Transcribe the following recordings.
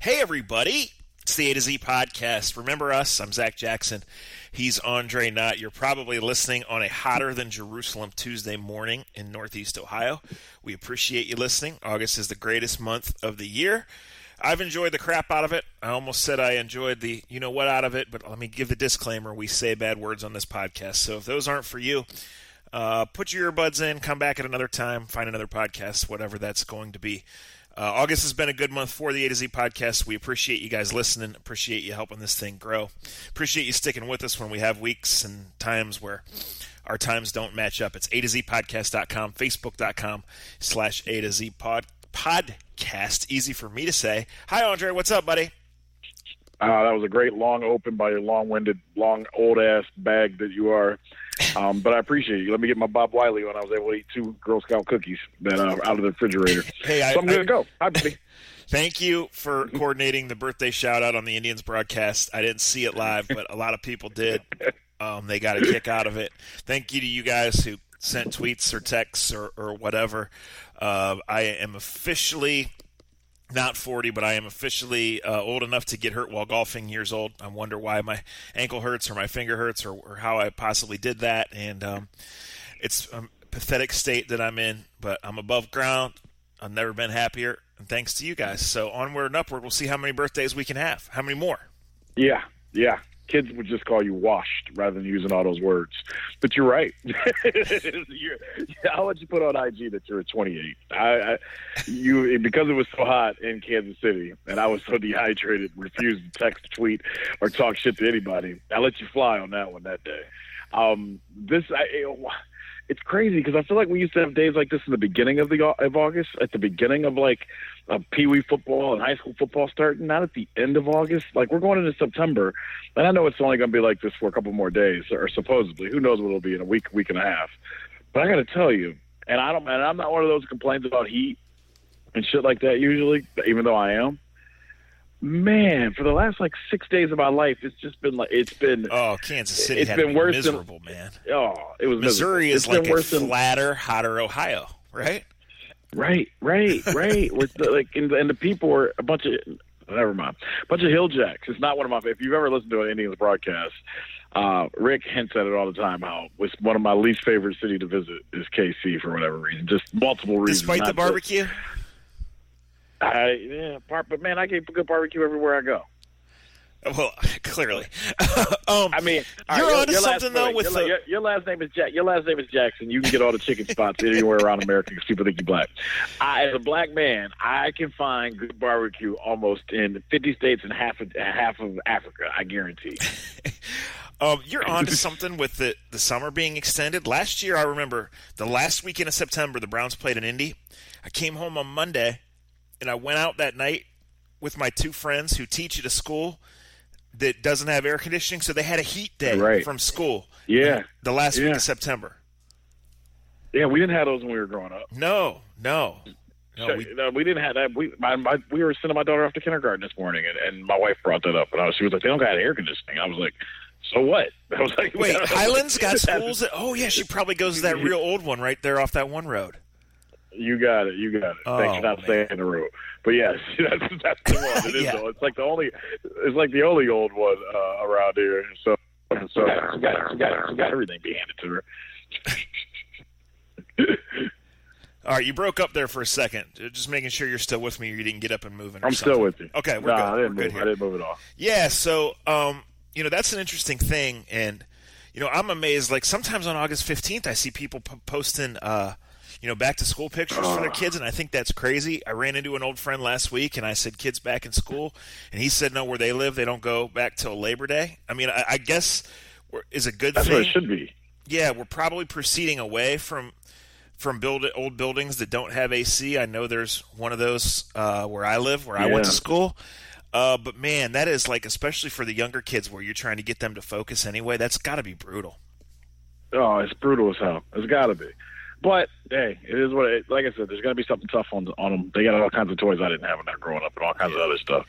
Hey, everybody. It's the A to Z podcast. Remember us. I'm Zach Jackson. He's Andre Knott. You're probably listening on a hotter than Jerusalem Tuesday morning in Northeast Ohio. We appreciate you listening. August is the greatest month of the year. I've enjoyed the crap out of it. I almost said I enjoyed the you-know-what out of it, but let me give the disclaimer. We say bad words on this podcast. So if those aren't for you, put your earbuds in, come back at another time, find another podcast, whatever that's going to be. August has been a good month for the A to Z podcast. We appreciate you guys listening, appreciate you helping this thing grow, appreciate you sticking with us when we have weeks and times where our times don't match up. It's A to Z podcast.com, facebook.com/A to Z podcast. Easy for me to say. Hi, Andre. What's up, buddy? That was a great long open by your long-winded, long, old-ass bag that you are. But I appreciate you. Let me get my Bob Wylie when I was able to eat 2 Girl Scout cookies that out of the refrigerator. Hey, so I'm going to go. Hi, buddy. Thank you for coordinating the birthday shout-out on the Indians broadcast. I didn't see it live, but a lot of people did. They got a kick out of it. Thank you to you guys who sent tweets or texts or whatever. I am officially not 40, but I am officially old enough to get hurt while golfing, years old. I wonder why my ankle hurts or my finger hurts or how I possibly did that. And it's a pathetic state that I'm in, but I'm above ground. I've never been happier, and thanks to you guys. So onward and upward, we'll see how many birthdays we can have. How many more? Yeah. Kids would just call you washed rather than using all those words. But you're right. I'll let you put on IG that you're at 28. Because it was so hot in Kansas City and I was so dehydrated, refused to text, tweet, or talk shit to anybody. I let you fly on that one that day. It's crazy because I feel like we used to have days like this in the beginning of August, at the beginning of Pee Wee football and high school football starting, not at the end of August. Like, we're going into September, and I know it's only going to be like this for a couple more days, or supposedly. Who knows what it'll be in a week and a half. But I got to tell you, and I'm not one of those who complains about heat and shit like that usually, even though I am. Man, for the last 6 days of my life, it's just been Kansas City it's been worse miserable, man. Oh, it was Missouri is like a flatter, hotter Ohio, right? Right. With the people were a bunch of hill jacks. It's not one of my. If you've ever listened to an Indians broadcast, Rick hints at it all the time. How it's one of my least favorite city to visit is KC for whatever reason, just multiple reasons. Despite the barbecue. But man, I get good barbecue everywhere I go. Well, clearly. I mean, you're onto something though. Your last name is Jack. Your last name is Jackson. You can get all the chicken spots anywhere around America because people think you're black. As a black man, I can find good barbecue almost in 50 states and half of Africa. I guarantee. You're onto something with the summer being extended. Last year, I remember the last weekend of September, the Browns played in Indy. I came home on Monday, and I went out that night with my 2 friends who teach at a school that doesn't have air conditioning, so they had a heat day from school. Yeah. The last week of September. Yeah, we didn't have those when we were growing up. No. We didn't have that. We were sending my daughter off to kindergarten this morning, and my wife brought that up, and she was like, "They don't got air conditioning." I was like, "So what?" I was like, "Wait, Highlands got schools?" Oh yeah, she probably goes to that real old one right there off that one road. You got it. Oh, Thanks for not saying the room. But yes, that's the one. It is though. It's like the only old one around here. So she got everything be handed to her. All right, you broke up there for a second. Just making sure you're still with me or you didn't get up and move. I'm still with you. Okay, we're good. I didn't move at all. Yeah, so that's an interesting thing, and I'm amazed. Like sometimes on August 15th, I see people posting back to school pictures for their kids, and I think that's crazy. I ran into an old friend last week, and I said, "Kids back in school?" And he said, "No, where they live, they don't go back till Labor Day." I mean, I guess is a good thing. That's what it should be. Yeah, we're probably proceeding away from old buildings that don't have AC. I know there's one of those where I live, where I went to school. But man, that is especially for the younger kids where you're trying to get them to focus anyway, that's got to be brutal. Oh, it's brutal as hell. It's got to be. But, hey, it is what it is. Like I said, there's going to be something tough on them. They got all kinds of toys I didn't have when I was growing up and all kinds of other stuff.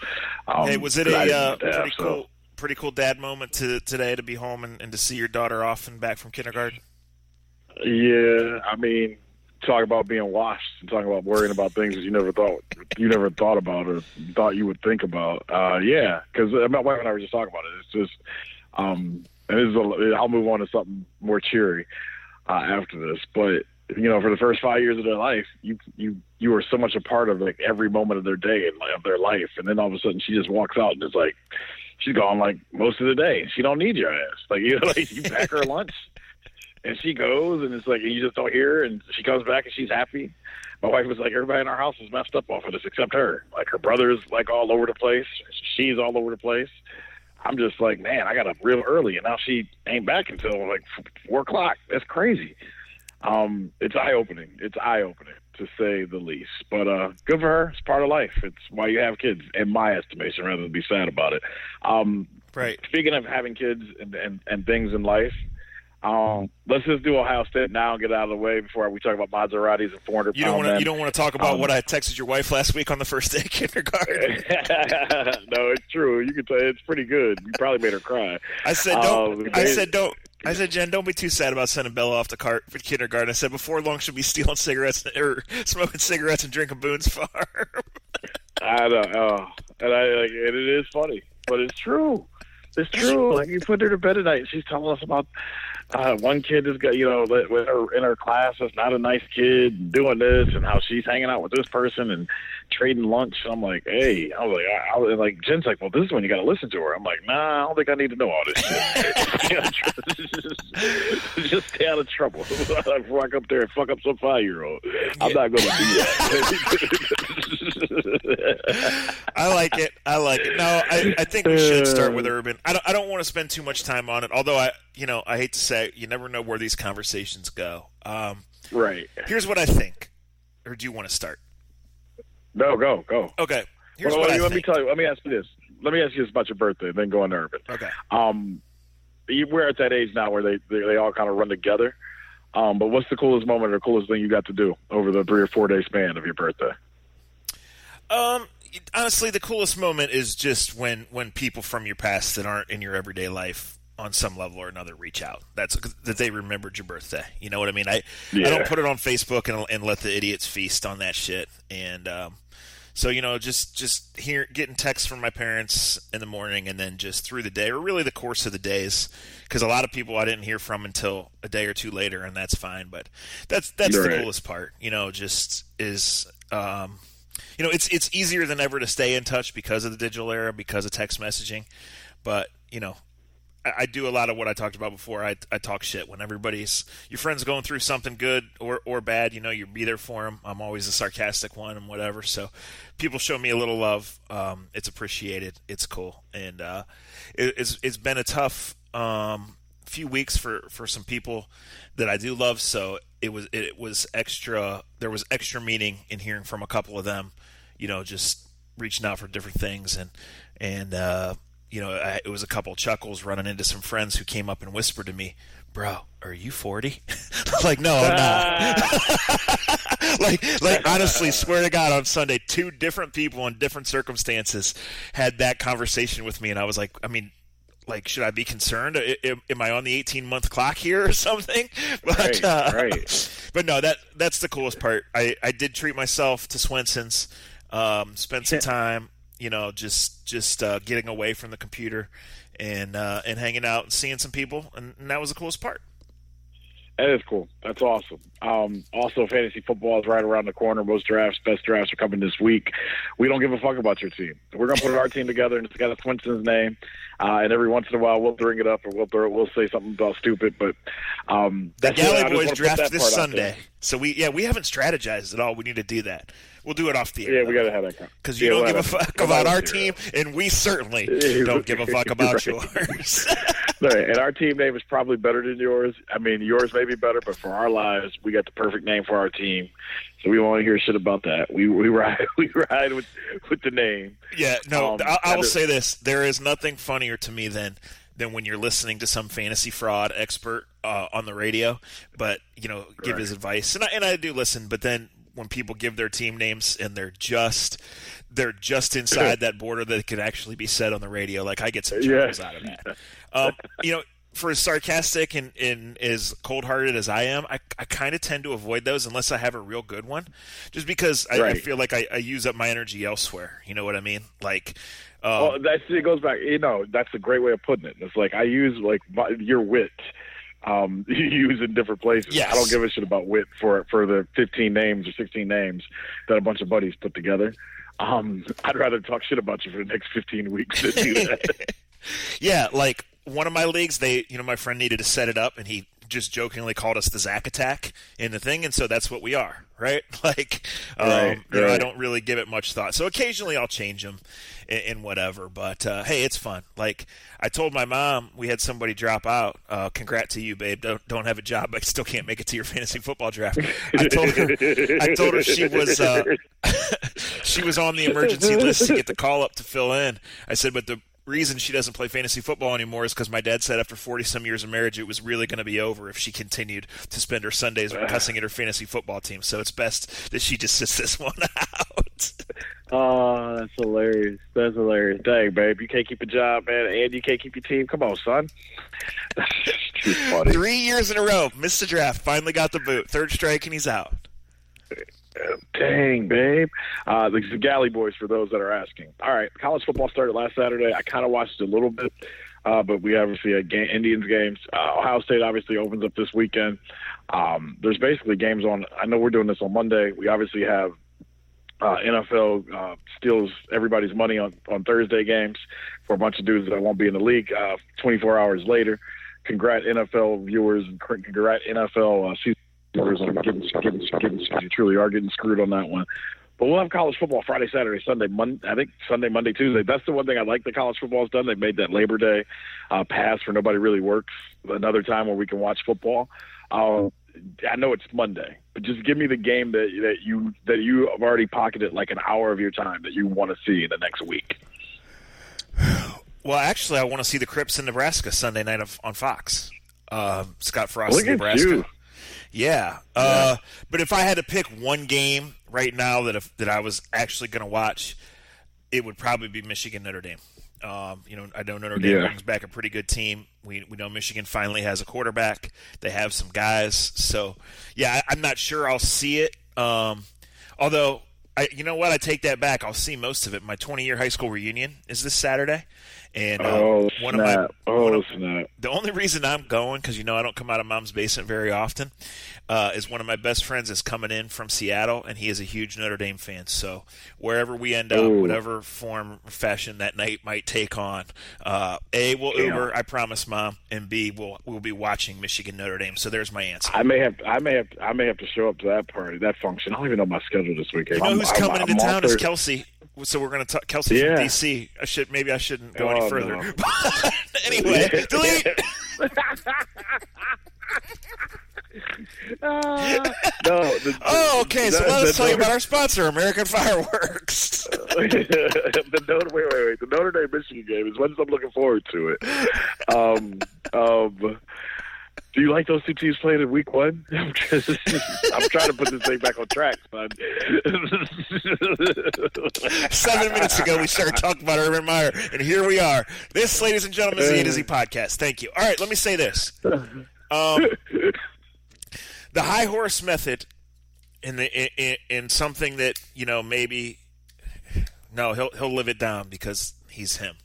Hey, was it a pretty cool dad moment today to be home and to see your daughter off and back from kindergarten? Yeah, I mean, talk about being washed and talking about worrying about things that you never thought about or thought you would think about. Yeah, because my wife and I were just talking about it. It's just, I'll move on to something more cheery after this. But for the first 5 years of their life, you were so much a part of like every moment of their day and of their life, and then all of a sudden she just walks out and it's like she's gone like most of the day. She don't need your ass. Like you pack her lunch. And she goes, and it's like, and you just don't hear her, and she comes back, and she's happy. My wife was like, everybody in our house is messed up off of this except her. Like, her brother's, like, all over the place. She's all over the place. I'm just like, man, I got up real early, and now she ain't back until, like, 4 o'clock. That's crazy. It's eye-opening. It's eye-opening, to say the least. But good for her. It's part of life. It's why you have kids, in my estimation, rather than be sad about it. Right. Speaking of having kids and things in life, let's just do Ohio State now and get out of the way before we talk about Maseratis and 400 You don't want to talk about what I texted your wife last week on the first day of kindergarten. No, it's true. You can tell it's pretty good. You probably made her cry. I said Jen, don't be too sad about sending Bella off to kindergarten. I said before long she'll be stealing cigarettes or smoking cigarettes and drinking Boone's Farm. I know, and it is funny, but it's true. It's true. Like, you put her to bed at night, and she's telling us about one kid has got, with her in her class that's not a nice kid, doing this, and how she's hanging out with this person and trading lunch. I'm like, hey, I was like, Jen's like, well, this is when you got to listen to her. I'm like, nah, I don't think I need to know all this shit. Just stay out of trouble. If I walk up there and fuck up some 5-year-old, I'm not going to do that. I like it. No, I think we should start with Urban. I don't want to spend too much time on it, although I hate to say it, you never know where these conversations go. Right. Here's what I think. Or do you want to start? No, go. Okay. Let me tell you. Let me ask you this. Let me ask you this about your birthday, then go on Urban. Okay. We're at that age now where they all kind of run together. But what's the coolest moment or coolest thing you got to do over the 3 or 4 day span of your birthday? Honestly, the coolest moment is just when people from your past that aren't in your everyday life on some level or another reach out. That they remembered your birthday. You know what I mean? I don't put it on Facebook and let the idiots feast on that shit. And so just getting texts from my parents in the morning and then just through the day, or really the course of the days, because a lot of people I didn't hear from until a day or two later, and that's fine. But that's the coolest part. Just is. It's easier than ever to stay in touch because of the digital era, because of text messaging. But, I do a lot of what I talked about before. I talk shit when your friend's going through something good or bad, you be there for them. I'm always the sarcastic one and whatever. So people show me a little love. It's appreciated. It's cool. And it's been a tough few weeks for some people that I do love. So it was extra. There was extra meaning in hearing from a couple of them, just reaching out for different things. And it was a couple chuckles running into some friends who came up and whispered to me, bro, are you 40? Like, no, I'm not. like honestly, swear to God, on Sunday, 2 different people in different circumstances had that conversation with me. And I was like, should I be concerned? Am I on the 18-month clock here or something? But, right. But no, that's the coolest part. I did treat myself to Swenson's, spent some time, just getting away from the computer and hanging out and seeing some people, and that was the coolest part. That is cool. That's awesome. Also, fantasy football is right around the corner. Best drafts are coming this week. We don't give a fuck about your team. We're going to put our team together, and it's got a Swenson's name. And every once in a while, we'll bring it up, or we'll say something about stupid. But the Galley Boys draft this Sunday. So we haven't strategized at all. We need to do that. We'll do it off the air. Yeah, we got to have that. Because you don't give a fuck about our team, and we certainly don't give a fuck about yours. Right. And our team name is probably better than yours. I mean, yours may be better, but for our lives, we got the perfect name for our team. So we won't hear shit about that. We ride with the name. Yeah, no, I will say this. There is nothing funnier to me than when you're listening to some fantasy fraud expert on the radio, but, give his advice. And I do listen, but then when people give their team names and they're just inside that border that could actually be said on the radio, like I get some chuckles out of that. for as sarcastic and as cold-hearted as I am, I kind of tend to avoid those unless I have a real good one, just because I feel like I use up my energy elsewhere. You know what I mean? Like, well, it goes back. That's a great way of putting it. It's like I use like your wit. You use in different places. Yes. I don't give a shit about wit for the 15 names or 16 names that a bunch of buddies put together. I'd rather talk shit about you for the next 15 weeks than do that. Yeah, like one of my leagues, my friend needed to set it up, and he just jokingly called us the Zach Attack in the thing, and so that's what we are, right? Like, I don't really give it much thought. So occasionally I'll change them and whatever, but hey, it's fun. Like, I told my mom we had somebody drop out. Congrats to you, babe. Don't have a job, but still can't make it to your fantasy football draft. I told her she was she was on the emergency list to get the call up to fill in. I said, but the reason she doesn't play fantasy football anymore is because my dad said after 40-some years of marriage it was really going to be over if she continued to spend her Sundays cussing at her fantasy football team. So it's best that she just sits this one out. Oh, that's hilarious. That's hilarious. Dang, babe, you can't keep a job, man, and you can't keep your team. Come on, son. That's too funny. 3 years in a row, missed the draft, finally got the boot. Third strike, and he's out. Dang, babe. The Galley Boys, for those that are asking. All right, college football started last Saturday. I kind of watched a little bit, but we obviously had Indians games. Ohio State obviously opens up this weekend. There's basically games on. I know we're doing this on Monday. We obviously have NFL steals everybody's money on Thursday games for a bunch of dudes that won't be in the league 24 hours later. Congrats NFL viewers and congrats NFL season. You truly are getting screwed on that one. But we'll have college football Friday, Saturday, Sunday, Monday. I think Sunday, Monday, Tuesday. That's the one thing I like that college football has done. They've made that Labor Day pass where nobody really works. Another time where we can watch football. I know it's Monday, but just give me the game that you have already pocketed like an hour of your time that you want to see in the next week. Well, actually, I want to see the Crips in Nebraska Sunday night on Fox. Scott Frost Look in Nebraska. You. Yeah. But if I had to pick one game right now that I was actually going to watch, it would probably be Michigan Notre Dame. I know Notre Dame brings back a pretty good team. We know Michigan finally has a quarterback. They have some guys. So, yeah, I'm not sure I'll see it. Although, you know what? I take that back. I'll see most of it. My 20-year high school reunion is this Saturday. And the only reason I'm going, because I don't come out of mom's basement very often, is one of my best friends is coming in from Seattle, and he is a huge Notre Dame fan. So wherever we end up, whatever form or fashion that night might take on, A, we'll Uber, I promise, Mom, and B, we'll be watching Michigan Notre Dame. So there's my answer. I may have to show up to that party, that function. I don't even know my schedule this weekend. You know who's coming into town is Kelsey. So we're going to talk Kelsey from DC. Maybe I shouldn't go any further. No. Anyway, delete. Okay. So let's tell you about our sponsor, American Fireworks. Wait. The Notre Dame Michigan game is one I'm looking forward to it. Do you like those two teams playing in week one? I'm trying to put this thing back on track, son. 7 minutes ago, we started talking about Urban Meyer, and here we are. This, ladies and gentlemen, is the A to Z podcast. Thank you. All right, let me say this. The high horse method in something that, maybe – no, he'll live it down because he's him.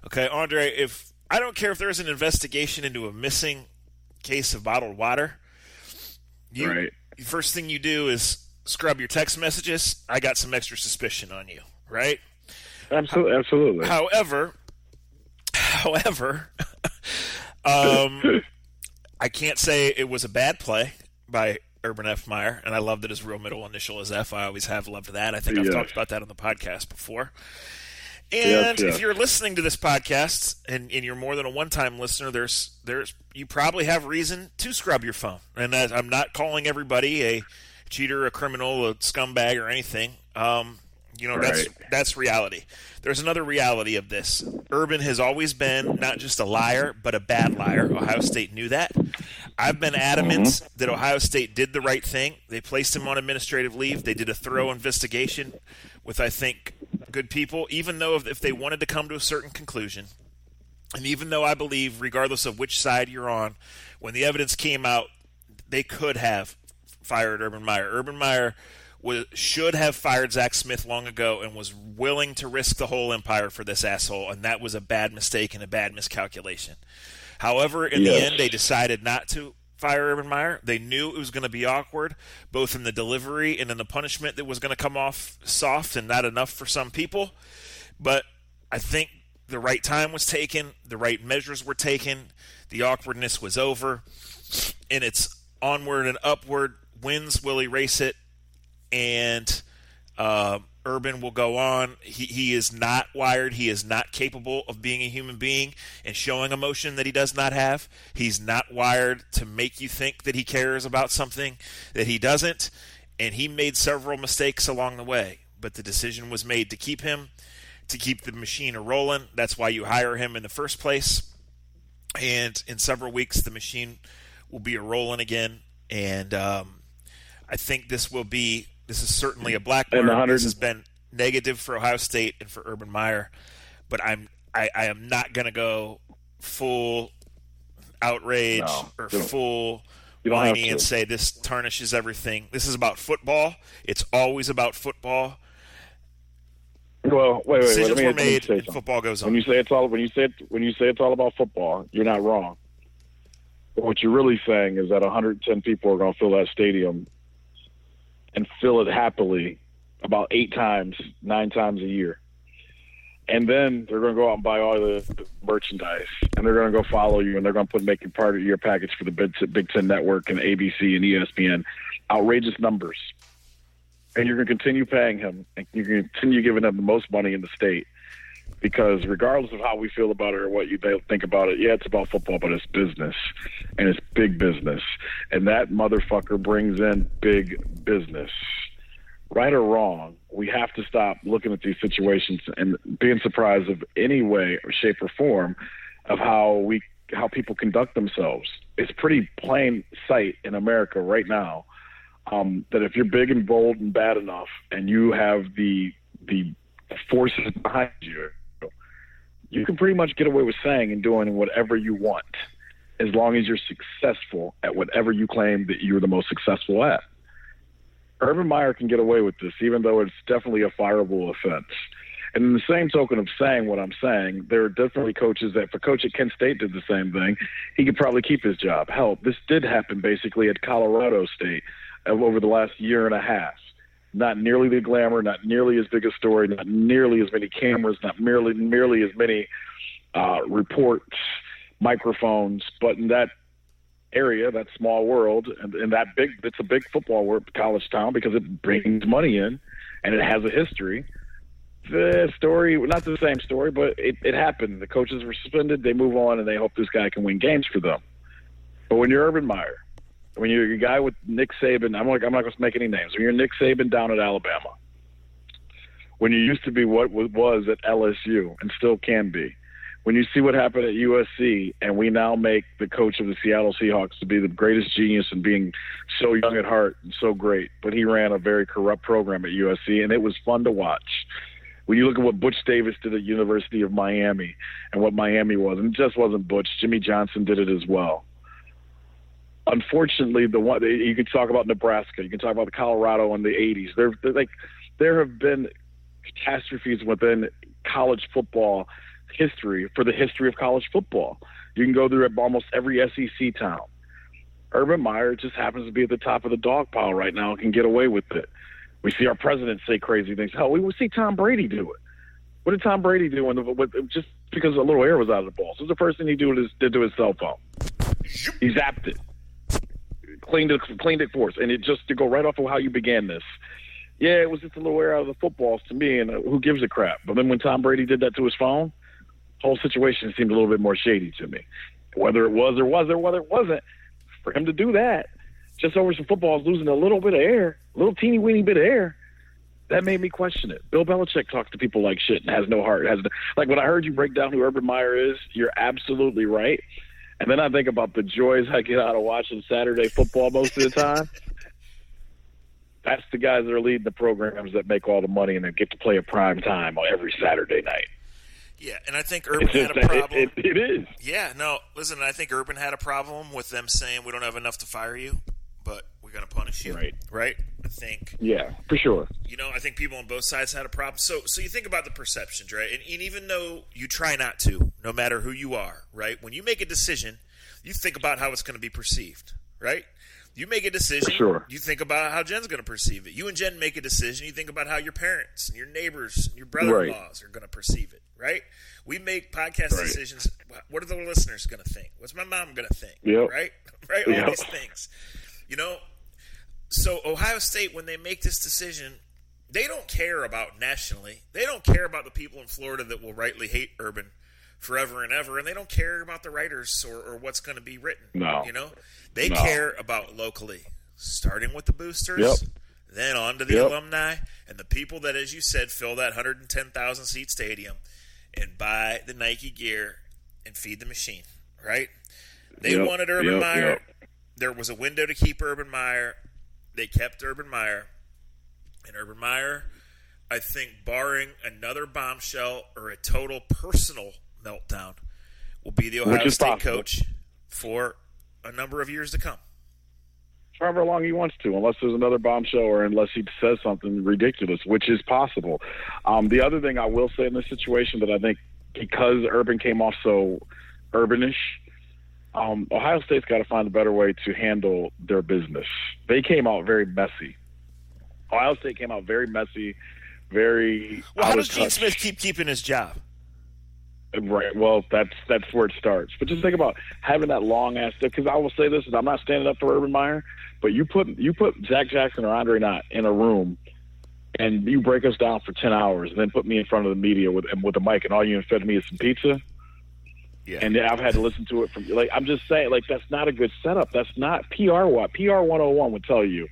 Okay, Andre, I don't care if there's an investigation into a missing – case of bottled water, the first thing you do is scrub your text messages. I got some extra suspicion on you, right? Absolutely. However, I can't say it was a bad play by Urban F. Meyer, and I love that his real middle initial is F. I always have loved that. I think I've talked about that on the podcast before. And if you're listening to this podcast and you're more than a one-time listener, there's you probably have reason to scrub your phone. And I'm not calling everybody a cheater, a criminal, a scumbag, or anything. That's reality. There's another reality of this. Urban has always been not just a liar, but a bad liar. Ohio State knew that. I've been adamant that Ohio State did the right thing. They placed him on administrative leave. They did a thorough investigation with, I think, good people, even though if they wanted to come to a certain conclusion, And even though I believe, regardless of which side you're on, when the evidence came out, they could have fired Urban Meyer. Urban Meyer should have fired Zach Smith long ago and was willing to risk the whole empire for this asshole, and that was a bad mistake and a bad miscalculation. However, in the end, they decided not to fire Urban Meyer. They knew it was going to be awkward, both in the delivery and in the punishment that was going to come off soft and not enough for some people. But I think the right time was taken, the right measures were taken, the awkwardness was over, and it's onward and upward. Wins will erase it, and Urban will go on. He is not wired. He is not capable of being a human being and showing emotion that he does not have. He's not wired to make you think that he cares about something that he doesn't, and he made several mistakes along the way. But the decision was made to keep him, to keep the machine rolling. That's why you hire him in the first place. And in several weeks, the machine will be rolling again. And I think this is certainly a black mark. This has been negative for Ohio State and for Urban Meyer. But I am not going to go full outrage or full whiny and say this tarnishes everything. This is about football. It's always about football. Well, wait. Decisions were made, and football goes on. When you say it's all about football, you're not wrong. But what you're really saying is that 110 people are going to fill that stadium and fill it happily about 8 times, 9 times a year. And then they're going to go out and buy all the merchandise, and they're going to go follow you, and they're going to make you part of your package for the Big Ten Network and ABC and ESPN. Outrageous numbers. And you're going to continue paying him, and you're going to continue giving him the most money in the state. Because regardless of how we feel about it or what you think about it, yeah, it's about football, but it's business, and it's big business. And that motherfucker brings in big business. Right or wrong, we have to stop looking at these situations and being surprised of any way or shape or form of how people conduct themselves. It's pretty plain sight in America right now that if you're big and bold and bad enough and you have the forces behind you, you can pretty much get away with saying and doing whatever you want as long as you're successful at whatever you claim that you're the most successful at. Urban Meyer can get away with this, even though it's definitely a fireable offense. And in the same token of saying what I'm saying, there are definitely coaches that, if a coach at Kent State did the same thing, he could probably keep his job. Hell, this did happen basically at Colorado State over the last year and a half. Not nearly the glamour, not nearly as big a story, not nearly as many cameras, not merely as many reports, microphones, but in that area, that small world, and it's a big football world, college town, because it brings money in and it has a history. The story, not the same story, but it happened. The coaches were suspended, they move on, and they hope this guy can win games for them. But when you're Urban Meyer, when you're a guy with Nick Saban, I'm not going to make any names. When you're Nick Saban down at Alabama, when you used to be what was at LSU and still can be, when you see what happened at USC, and we now make the coach of the Seattle Seahawks to be the greatest genius and being so young at heart and so great, but he ran a very corrupt program at USC, and it was fun to watch. When you look at what Butch Davis did at University of Miami and what Miami was, and it just wasn't Butch, Jimmy Johnson did it as well. Unfortunately, you can talk about Nebraska, you can talk about Colorado in the 80s. There have been catastrophes within college football history for the history of college football. You can go through almost every SEC town. Urban Meyer just happens to be at the top of the dog pile right now and can get away with it. We see our president say crazy things. Hell, we will see Tom Brady do it. What did Tom Brady do just because a little air was out of the balls? It was the first thing he did to his cell phone. He zapped it. Cleaned it for us, and it just to go right off of how you began this. Yeah, it was just a little air out of the footballs to me, and who gives a crap? But then when Tom Brady did that to his phone, the whole situation seemed a little bit more shady to me. Whether it was or whether it wasn't, for him to do that just over some footballs, losing a little bit of air, a little teeny weeny bit of air, that made me question it. Bill Belichick talks to people like shit and has no heart. Like when I heard you break down who Urban Meyer is, you're absolutely right. And then I think about the joys I get out of watching Saturday football most of the time. That's the guys that are leading the programs that make all the money and that get to play at prime time every Saturday night. Yeah, and I think Urban had a problem. It is. Yeah, no, listen, I think Urban had a problem with them saying we don't have enough to fire you, but we're going to punish you. Right? I think. Yeah, for sure. I think people on both sides had a problem. So you think about the perceptions, right? And even though you try not to, no matter who you are, right? When you make a decision, you think about how it's going to be perceived, right? You make a decision, sure. You think about how Jen's going to perceive it. You and Jen make a decision, you think about how your parents and your neighbors and your brother-in-laws are going to perceive it, right? We make podcast decisions. What are the listeners going to think? What's my mom going to think, right? Right? All these things. So Ohio State, when they make this decision, they don't care about nationally. They don't care about the people in Florida that will rightly hate Urban forever and ever, and they don't care about the writers or what's going to be written. No. They care about locally, starting with the boosters, then on to the alumni, and the people that, as you said, fill that 110,000-seat stadium and buy the Nike gear and feed the machine, right? They wanted Urban Meyer. There was a window to keep Urban Meyer. They kept Urban Meyer. And Urban Meyer, I think, barring another bombshell or a total personal meltdown, will be the Ohio State coach for a number of years to come. However long he wants to, unless there's another bombshell or unless he says something ridiculous, which is possible. The other thing I will say in this situation that I think, because Urban came off so Urbanish, Ohio State's got to find a better way to handle their business. They came out very messy. Ohio State came out very messy, very Well, how does Gene Smith keep keeping his job? Right. Well, that's where it starts. But just think about having that long ass. Because I will say this: is I'm not standing up for Urban Meyer, but you put Zach Jackson or Andre Knott in a room, and you break us down for 10 hours, and then put me in front of the media with a mic, and all you fed me is some pizza. Yeah. And I've had to listen to it from I'm just saying, that's not a good setup. That's not PR. What PR 101 would tell you.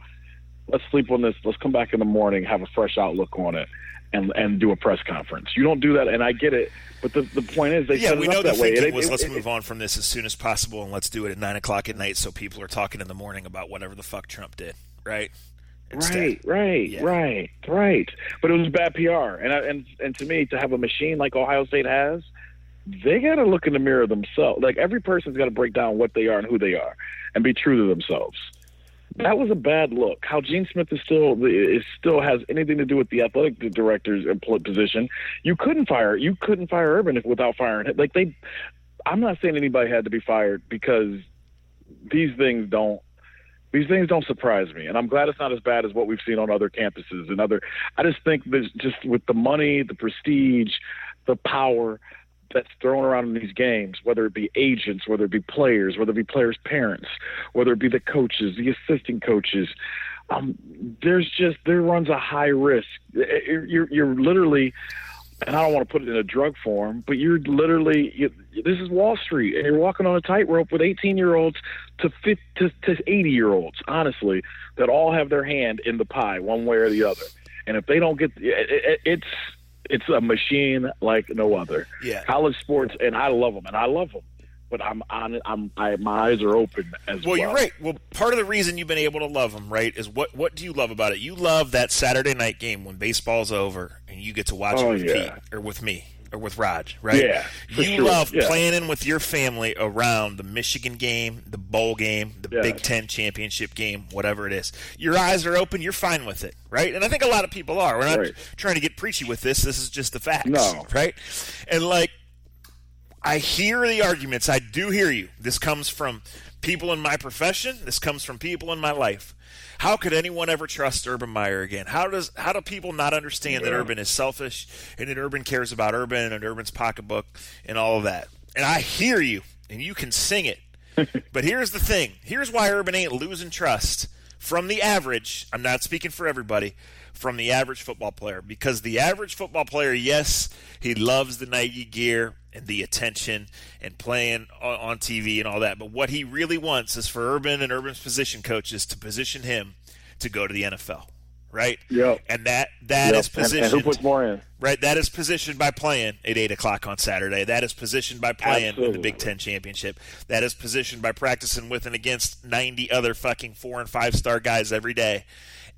Let's sleep on this. Let's come back in the morning, have a fresh outlook on it, and do a press conference. You don't do that, and I get it. But the point is, they set it up that way. Let's move on from this as soon as possible, and let's do it at 9 o'clock at night so people are talking in the morning about whatever the fuck Trump did, right? Right. But it was bad PR, and to me, to have a machine like Ohio State has, they got to look in the mirror themselves. Like, every person's got to break down what they are and who they are, and be true to themselves. That was a bad look. How Gene Smith still has anything to do with the athletic director's position. You couldn't fire Urban without firing him. I'm not saying anybody had to be fired, because these things don't surprise me, and I'm glad it's not as bad as what we've seen on other campuses and other. I just think there's just, with the money, the prestige, the power that's thrown around in these games, whether it be agents, whether it be players, whether it be players' parents, whether it be the coaches, the assistant coaches, there runs a high risk. You're literally, and I don't want to put it in a drug form, but you're literally, this is Wall Street, and you're walking on a tightrope with 18-year-olds to 80-year-olds, honestly, that all have their hand in the pie one way or the other. And if they don't get it's a machine like no other. Yeah. College sports, and I love them, but my eyes are open as well. Well, you're right. Well, part of the reason you've been able to love them, right, is what do you love about it? You love that Saturday night game when baseball's over and you get to watch it with Pete or with me or with Raj, right? Yeah. You love planning with your family around the Michigan game, the bowl game, the Big Ten championship game, whatever it is. Your eyes are open. You're fine with it, right? And I think a lot of people are. We're not trying to get preachy with this. This is just the facts, right? And, I hear the arguments. I do hear you. This comes from people in my profession. This comes from people in my life. How could anyone ever trust Urban Meyer again? How do people not understand that Urban is selfish and that Urban cares about Urban and Urban's pocketbook and all of that? And I hear you, and you can sing it. But here's the thing. Here's why Urban ain't losing trust from the average. I'm not speaking for everybody. From the average football player. Because the average football player, yes, he loves the Nike gear and the attention and playing on TV and all that. But what he really wants is for Urban and Urban's position coaches to position him to go to the NFL, right? Yep. And that is positioned. And who puts more in? Right, that is positioned by playing at 8 o'clock on Saturday. That is positioned by playing in the Big Ten Championship. That is positioned by practicing with and against 90 other fucking 4- and 5-star guys every day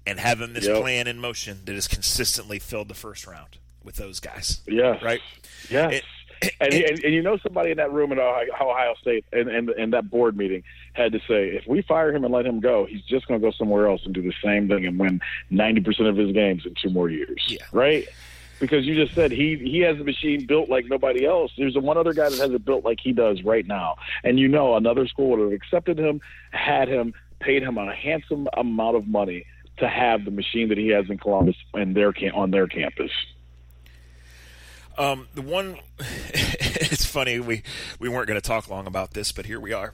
and having this plan in motion that has consistently filled the first round with those guys. Yeah. Right? Yes. And you know, somebody in that room at Ohio State and that board meeting had to say, if we fire him and let him go, he's just going to go somewhere else and do the same thing and win 90% of his games in 2 more years. Yeah. Right? Because you just said he has a machine built like nobody else. There's one other guy that has it built like he does right now. And you know, another school would have accepted him, had him, paid him a handsome amount of money to have the machine that he has in Columbus and on their campus. The one, it's funny, we weren't going to talk long about this, but here we are.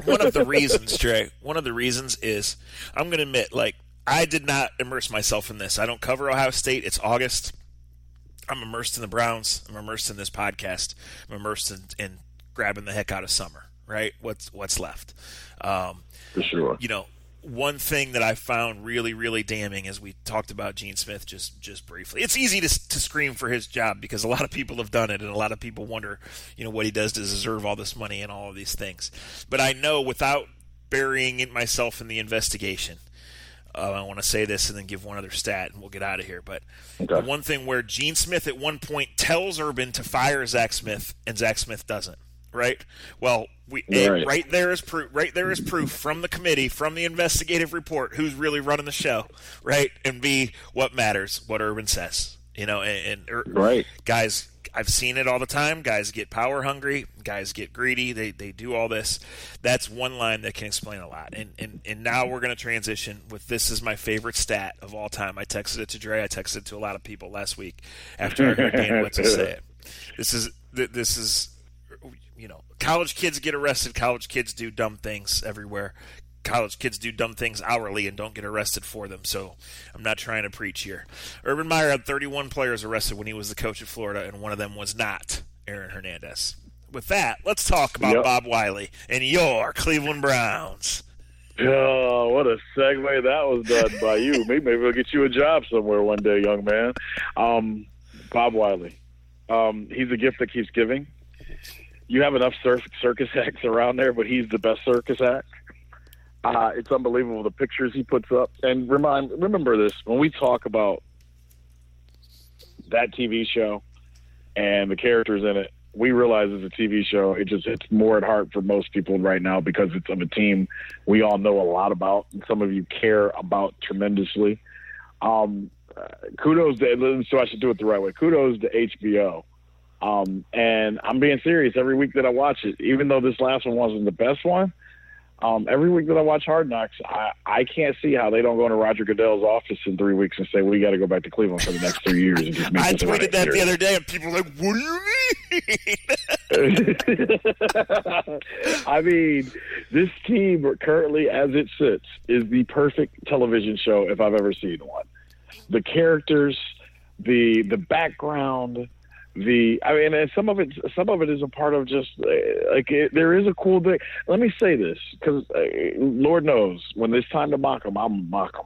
One of the reasons, Trey, is, I'm going to admit, like, I did not immerse myself in this. I don't cover Ohio State. It's August. I'm immersed in the Browns. I'm immersed in this podcast. I'm immersed in grabbing the heck out of summer, right? What's left? For sure. You know, one thing that I found really, really damning as we talked about Gene Smith just briefly. It's easy to scream for his job because a lot of people have done it, and a lot of people wonder, you know, what he does to deserve all this money and all of these things. But I know, without burying myself in the investigation, I want to say this and then give one other stat, and we'll get out of here. But okay. The one thing where Gene Smith at one point tells Urban to fire Zach Smith, and Zach Smith doesn't. Right? Well, right there is proof. Right there is proof from the committee, from the investigative report, who's really running the show. Right? And B, what matters, what Urban says. You know, right. Guys, I've seen it all the time. Guys get power hungry. Guys get greedy. They do all this. That's one line that can explain a lot. And now we're going to transition with, this is my favorite stat of all time. I texted it to Dre. I texted it to a lot of people last week after I heard Dan Wetzel say it. This is, you know, college kids get arrested. College kids do dumb things everywhere. College kids do dumb things hourly and don't get arrested for them, so I'm not trying to preach here. Urban Meyer had 31 players arrested when he was the coach of Florida, and one of them was not Aaron Hernandez. With that, let's talk about Bob Wylie and your Cleveland Browns. Oh, what a segue that was done by you. Maybe we'll get you a job somewhere one day, young man. Bob Wylie. He's a gift that keeps giving. You have enough circus acts around there, but he's the best circus act. It's unbelievable, the pictures he puts up. And remember this, when we talk about that TV show and the characters in it, we realize it's a TV show. It's more at heart for most people right now because it's of a team we all know a lot about and some of you care about tremendously. Kudos to, so I should do it the right way. Kudos to HBO. And I'm being serious every week that I watch it, even though this last one wasn't the best one. Every week that I watch Hard Knocks, I can't see how they don't go into Roger Goodell's office in 3 weeks and say, we got to go back to Cleveland for the next 3 years. And just make I tweeted that the other day, and people were like, what do you mean? I mean, this team currently, as it sits, is the perfect television show if I've ever seen one. The characters, the background, and some of it is a part of just there is a cool thing. Let me say this, because Lord knows when it's time to mock them, I'll mock them.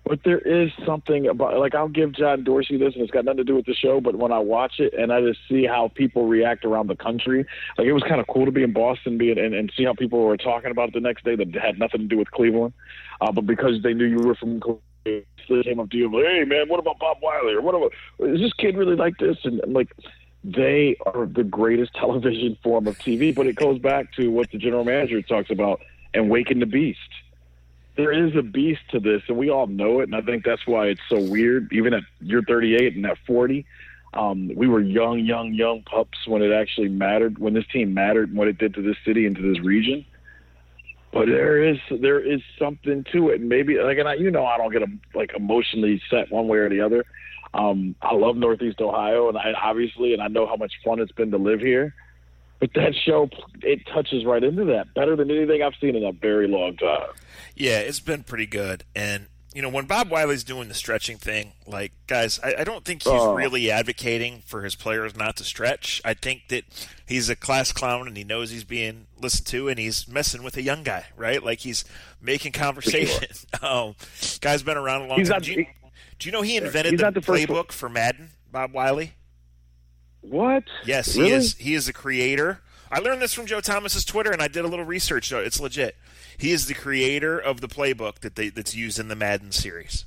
But there is something about, like, I'll give John Dorsey this, and it's got nothing to do with the show, but when I watch it and I just see how people react around the country, like, it was kind of cool to be in Boston and see how people were talking about it the next day that had nothing to do with Cleveland, but because they knew you were from Cleveland, they came up to you and like, hey man, what about Bob Wylie, or what about, is this kid really like this? And like, they are the greatest television form of TV. But it goes back to what the general manager talks about and waking the beast. There is a beast to this, and we all know it. And I think that's why it's so weird. Even at you're 38 and at 40, we were young pups when it actually mattered, when this team mattered and what it did to this city and to this region. But there is something to it. And maybe, like, and I don't get emotionally set one way or the other. I love Northeast Ohio, and I know how much fun it's been to live here. But that show, it touches right into that, better than anything I've seen in a very long time. Yeah, it's been pretty good. And, when Bob Wylie's doing the stretching thing, like, guys, I don't think he's really advocating for his players not to stretch. I think that he's a class clown and he knows he's being listened to, and he's messing with a young guy, right? Like, he's making conversation. Sure. Guy's been around a long time. Do you know he invented the playbook for Madden, Bob Wylie? What? Yes, really? He is the creator. I learned this from Joe Thomas's Twitter, and I did a little research, so it's legit. He is the creator of the playbook that's used in the Madden series.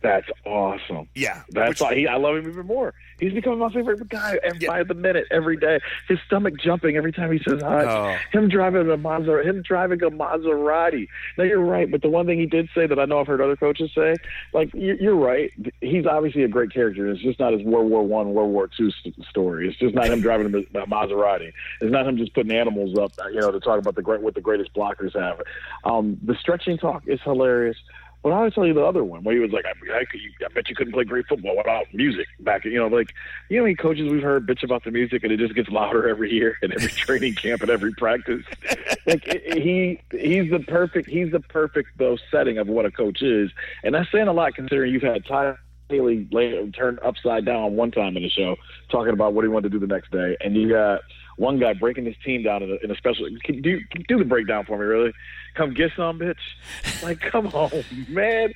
That's awesome. Yeah. That's why I love him even more. He's becoming my favorite guy by the minute, every day. His stomach jumping every time he says hi. Oh. Him driving a Maserati. Now, you're right, but the one thing he did say that I know I've heard other coaches say, like, you're right. He's obviously a great character. It's just not his World War I, World War II story. It's just not him driving a Maserati. It's not him just putting animals up, to talk about what the greatest blockers have. The stretching talk is hilarious. But I'll tell you the other one where he was like, I bet you couldn't play great football without music back. How many coaches we've heard bitch about the music and it just gets louder every year at every training camp and every practice. He's the perfect though setting of what a coach is. And that's saying a lot considering you've had Ty Haley turned upside down one time in the show talking about what he wanted to do the next day. And you got one guy breaking his team down in a special. Can you do the breakdown for me, really? Come get some, bitch. Like, come on, man.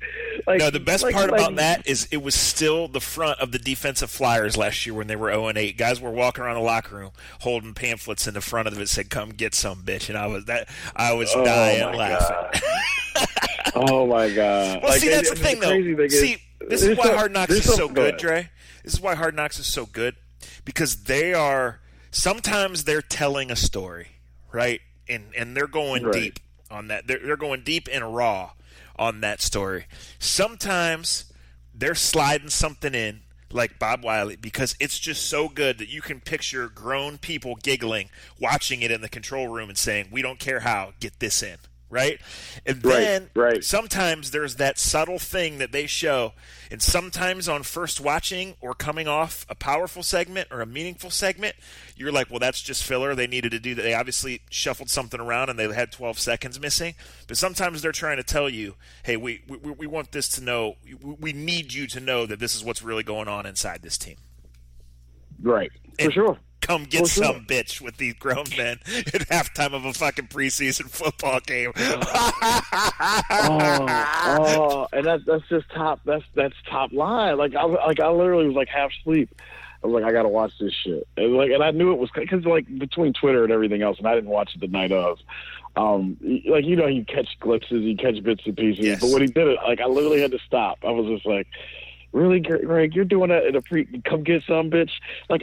Like, no, the best part about that is it was still the front of the defensive flyers last year when they were 0-8. Guys were walking around the locker room holding pamphlets in the front of it that said, "Come get some, bitch," and I was dying laughing. Oh my god! Well, see, that's the thing, though. See, this is why Hard Knocks is so good, Dre. This is why Hard Knocks is so good, because they are sometimes they're telling a story, right? And they're going deep on that. They're going deep and raw on that story. Sometimes they're sliding something in, like Bob Wylie, because it's just so good that you can picture grown people giggling, watching it in the control room and saying, "We don't care how, get this in." Right? And then sometimes there's that subtle thing that they show, and sometimes on first watching or coming off a powerful segment or a meaningful segment, you're like, well, that's just filler. They needed to do that. They obviously shuffled something around and they had 12 seconds missing. But sometimes they're trying to tell you, hey, we want this to know, we need you to know that this is what's really going on inside this team. Right. For sure. Come get some, bitch, with these grown men at halftime of a fucking preseason football game. And that's just top. That's top line. Like I literally was like half asleep. I was like, I gotta watch this shit. And I knew it was because between Twitter and everything else, and I didn't watch it the night of. You catch glimpses, you catch bits and pieces. Yes. But when he did it, I literally had to stop. I was just like, really, Greg, you're doing that in a come get some, bitch?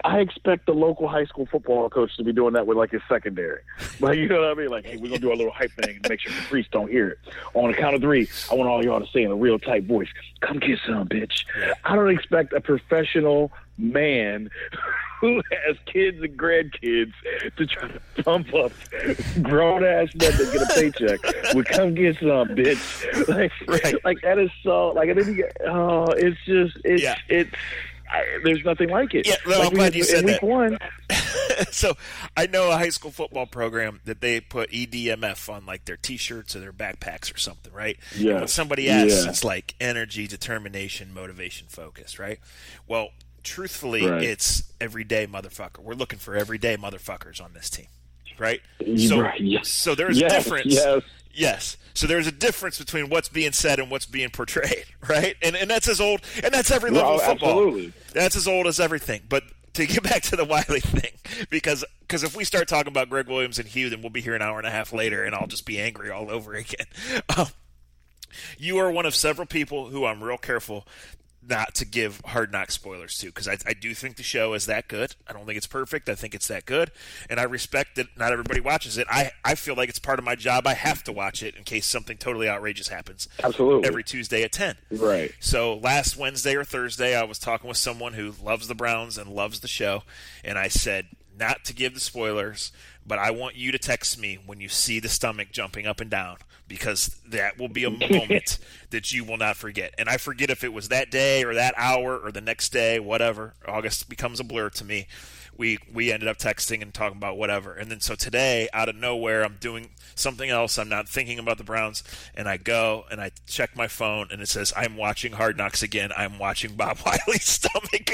I expect the local high school football coach to be doing that with, his secondary. You know what I mean? Hey, we're going to do our little hype thing and make sure the priests don't hear it. On the count of 3, I want all y'all to say in a real tight voice, come get some, bitch. I don't expect a professional man who has kids and grandkids to try to pump up grown-ass men that get a paycheck would come get some, bitch. That is so, and then there's nothing like it. Yeah, well, I'm glad you said that. Week 1. So I know a high school football program that they put EDMF on their T-shirts or their backpacks or something, right? Yeah. And when somebody asks, it's energy, determination, motivation, focus, right? Well, truthfully, it's everyday motherfucker. We're looking for everyday motherfuckers on this team, right? So there's a difference. Yes. So there's a difference between what's being said and what's being portrayed, right? And that's as old, and that's every level of football. Absolutely. That's as old as everything. But to get back to the Wylie thing, because if we start talking about Greg Williams and Hugh, then we'll be here an hour and a half later, and I'll just be angry all over again. You are one of several people who I'm real careful not to give Hard Knocks spoilers to, because I do think the show is that good. I don't think it's perfect. I think it's that good, and I respect that not everybody watches it. I feel like it's part of my job. I have to watch it in case something totally outrageous happens. Absolutely. Every Tuesday at 10. Right. So last Wednesday or Thursday, I was talking with someone who loves the Browns and loves the show, and I said not to give the spoilers, but I want you to text me when you see the stomach jumping up and down, because that will be a moment that you will not forget. And I forget if it was that day or that hour or the next day, whatever. August becomes a blur to me. We ended up texting and talking about whatever. And then so today, out of nowhere, I'm doing something else. I'm not thinking about the Browns. And I go and I check my phone, and it says, I'm watching Hard Knocks again. I'm watching Bob Wylie's stomach again.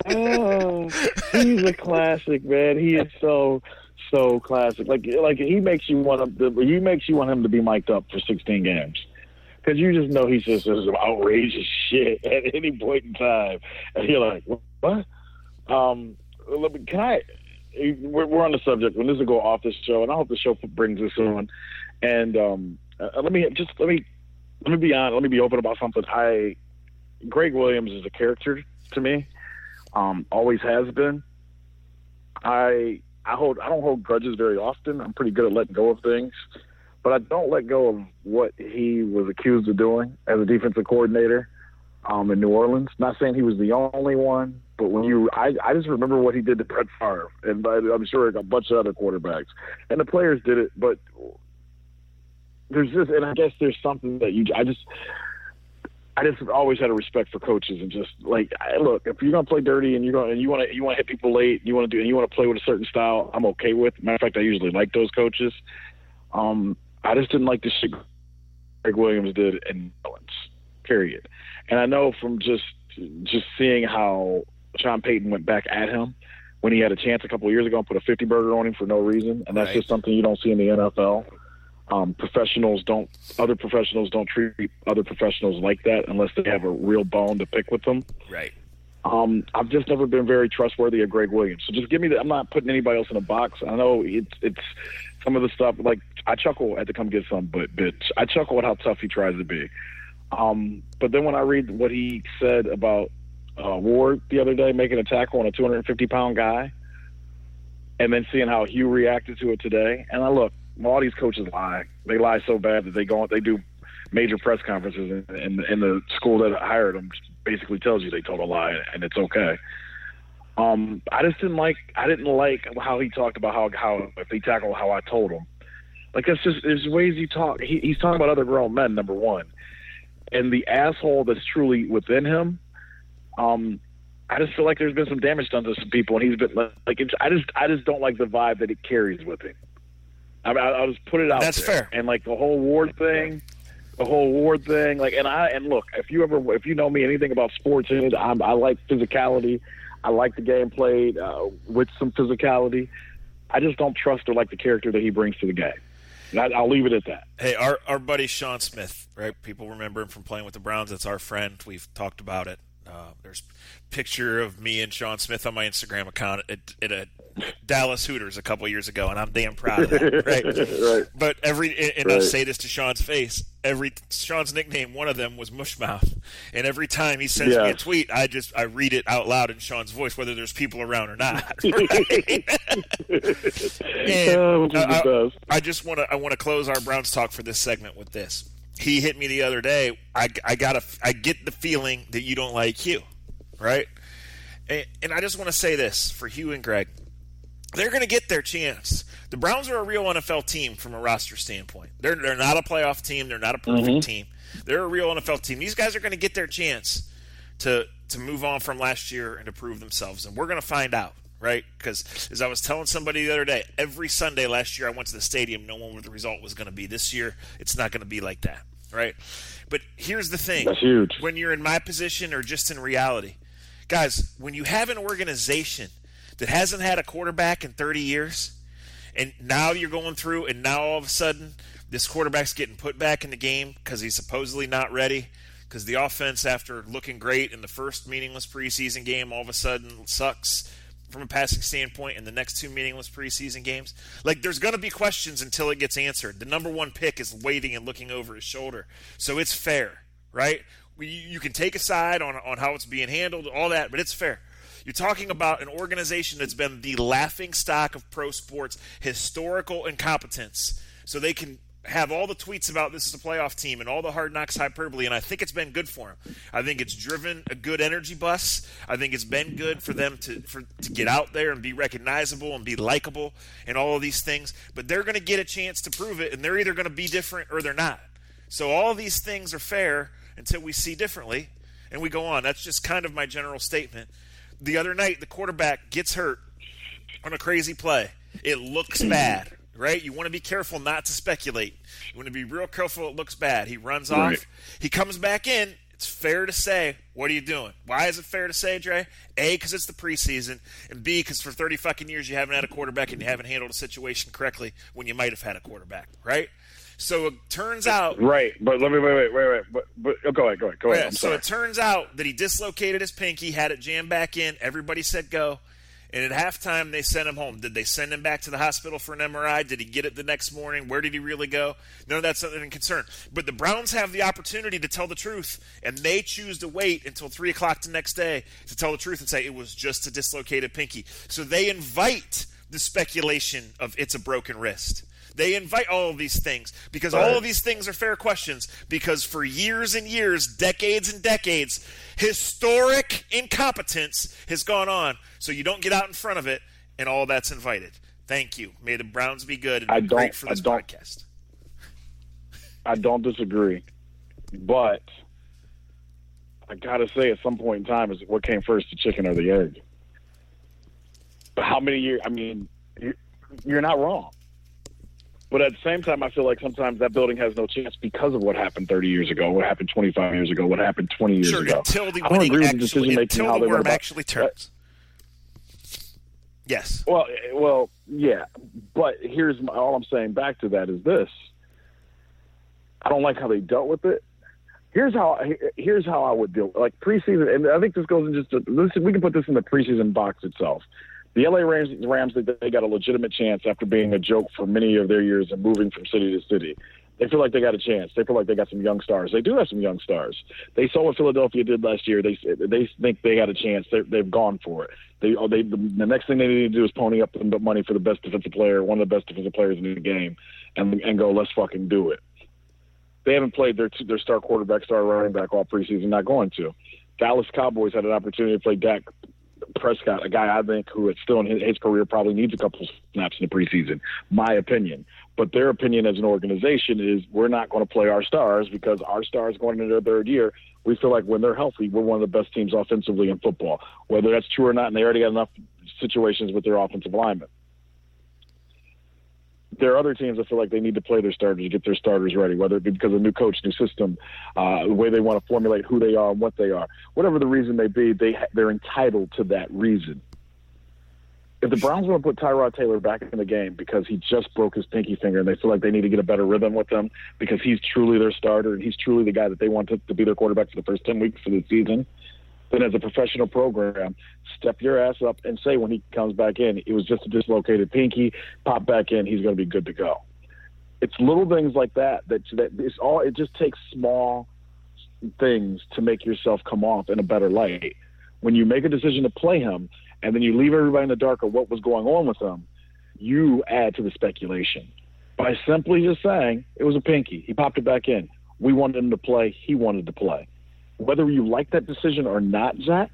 Oh, he's a classic, man. He is so classic. He makes you want him to be mic'd up for 16 games, because you just know he says some outrageous shit at any point in time, and you're like, what? Can I? we're on the subject. When this will go off this show, and I hope the show brings this on. And let me be honest. Let me be open about something. Greg Williams is a character to me. Always has been. I don't hold grudges very often. I'm pretty good at letting go of things, but I don't let go of what he was accused of doing as a defensive coordinator in New Orleans. Not saying he was the only one, but I just remember what he did to Brett Favre, and I'm sure a bunch of other quarterbacks, and the players did it. But and I guess there's something that I just always had a respect for coaches, and just like, look, if you're gonna play dirty and you want to hit people late, you want to play with a certain style, I'm okay with. Matter of fact, I usually like those coaches. I just didn't like the shit Greg Williams did in New Orleans, period. And I know from just seeing how Sean Payton went back at him when he had a chance a couple of years ago and put a 50 burger on him for no reason, and that's just something you don't see in the NFL. Other professionals don't treat other professionals like that unless they have a real bone to pick with them. Right. I've just never been very trustworthy of Greg Williams. So just give me I'm not putting anybody else in a box. I know it's some of the stuff, like, I chuckle at the come get some, but bitch, I chuckle at how tough he tries to be. But then when I read what he said about Ward the other day, making a tackle on a 250-pound guy, and then seeing how Hugh reacted to it today, and all these coaches lie. They lie so bad that they do major press conferences, and the school that hired them basically tells you they told a lie, and it's okay. I didn't like how he talked about how if they tackle how I told him. Like, that's just, there's ways you talk. He's talking about other grown men, number one, and the asshole that's truly within him. I just feel like there's been some damage done to some people, and he's been like, I just don't like the vibe that it carries with him. I'll just put it out That's there. fair. And like the whole Ward thing, like, and look, if you know me anything about sports, I like physicality. I like the game played with some physicality. I just don't trust or like the character that he brings to the game. And I'll leave it at that. Hey, our buddy Sean Smith, right? People remember him from playing with the Browns. That's our friend. We've talked about it. There's a picture of me and Sean Smith on my Instagram account at a Dallas Hooters a couple years ago, and I'm damn proud of that, right? Right. But I'll say this to Sean's face. Sean's nickname, one of them was Mushmouth, and every time he sends me a tweet, I read it out loud in Sean's voice, whether there's people around or not. Right? And I want to close our Browns talk for this segment with this. He hit me the other day. I get the feeling that you don't like Hugh, right? And I just want to say this for Hugh and Greg. They're going to get their chance. The Browns are a real NFL team from a roster standpoint. They're not a playoff team. They're not a perfect team. They're a real NFL team. These guys are going to get their chance to move on from last year and to prove themselves. And we're going to find out, right? Because as I was telling somebody the other day, every Sunday last year I went to the stadium knowing what the result was going to be. This year it's not going to be like that, right? But here's the thing. That's huge. When you're in my position or just in reality, guys, when you have an organization that hasn't had a quarterback in 30 years, and now you're going through, and now all of a sudden this quarterback's getting put back in the game because he's supposedly not ready, because the offense, after looking great in the first meaningless preseason game, all of a sudden sucks from a passing standpoint in the next two meaningless preseason games. Like, there's going to be questions until it gets answered. The number one pick is waiting and looking over his shoulder. So it's fair, right? You can take a side on how it's being handled, all that, but it's fair. You're talking about an organization that's been the laughing stock of pro sports, historical incompetence. So they can have all the tweets about this is a playoff team and all the Hard Knocks hyperbole, and I think it's been good for them. I think it's driven a good energy bus. I think it's been good for them to get out there and be recognizable and be likable and all of these things. But they're going to get a chance to prove it, and they're either going to be different or they're not. So all of these things are fair until we see differently, and we go on. That's just kind of my general statement. The other night, the quarterback gets hurt on a crazy play. It looks bad, right? You want to be careful not to speculate. You want to be real careful it looks bad. He runs off. He comes back in. It's fair to say, what are you doing? Why is it fair to say, Dre? A, because it's the preseason, and B, because for 30 fucking years you haven't had a quarterback and you haven't handled a situation correctly when you might have had a quarterback, right? So it turns out... Right, but let me... Wait. But go ahead. Yeah, so it turns out that he dislocated his pinky, had it jammed back in, everybody said go, And at halftime, they sent him home. Did they send him back to the hospital for an MRI? Did he get it the next morning? Where did he really go? None of that's something of concern. But the Browns have the opportunity to tell the truth, and they choose to wait until 3 o'clock the next day to tell the truth and say it was just a dislocated pinky. So they invite the speculation of it's a broken wrist. They invite all of these things because all of these things are fair questions because for years and years, decades and decades, historic incompetence has gone on. So you don't get out in front of it, and all that's invited. Thank you. May the Browns be good and be great for this podcast. I don't disagree, but I got to say at some point in time is what came first, the chicken or the egg? How many years? I mean, you're not wrong. But at the same time, I feel like sometimes that building has no chance because of what happened 30 years ago, what happened 25 years ago, what happened 20 years ago. Until the winning until the worm actually turns. Yes. Well, yeah. But all I'm saying back to that is this. I don't like how they dealt with it. Here's how I would deal with it. Like preseason, and I think this goes in we can put this in the preseason box itself. The LA Rams, they got a legitimate chance after being a joke for many of their years and moving from city to city. They feel like they got a chance. They feel like they got some young stars. They do have some young stars. They saw what Philadelphia did last year. They think they got a chance. They've gone for it. The next thing they need to do is pony up the money for the best defensive player, one of the best defensive players in the game, and go, let's fucking do it. They haven't played their star quarterback, star running back all preseason. Not going to. Dallas Cowboys had an opportunity to play Dak Prescott, a guy I think who is still in his career probably needs a couple snaps in the preseason, my opinion. But their opinion as an organization is we're not going to play our stars because our stars going into their third year, we feel like when they're healthy, we're one of the best teams offensively in football. Whether that's true or not, and they already got enough situations with their offensive linemen. There are other teams that feel like they need to play their starters to get their starters ready, whether it be because of new coach, new system, the way they want to formulate who they are and what they are. Whatever the reason may be, they're entitled to that reason. If the Browns want to put Tyrod Taylor back in the game because he just broke his pinky finger and they feel like they need to get a better rhythm with him because he's truly their starter and he's truly the guy that they want to be their quarterback for the first 10 weeks of the season, then as a professional program, step your ass up and say when he comes back in, it was just a dislocated pinky, pop back in, he's going to be good to go. It's little things like that it's all. It just takes small things to make yourself come off in a better light. When you make a decision to play him and then you leave everybody in the dark of what was going on with him, you add to the speculation. By simply just saying, it was a pinky, he popped it back in. We wanted him to play, he wanted to play. Whether you like that decision or not, Zach,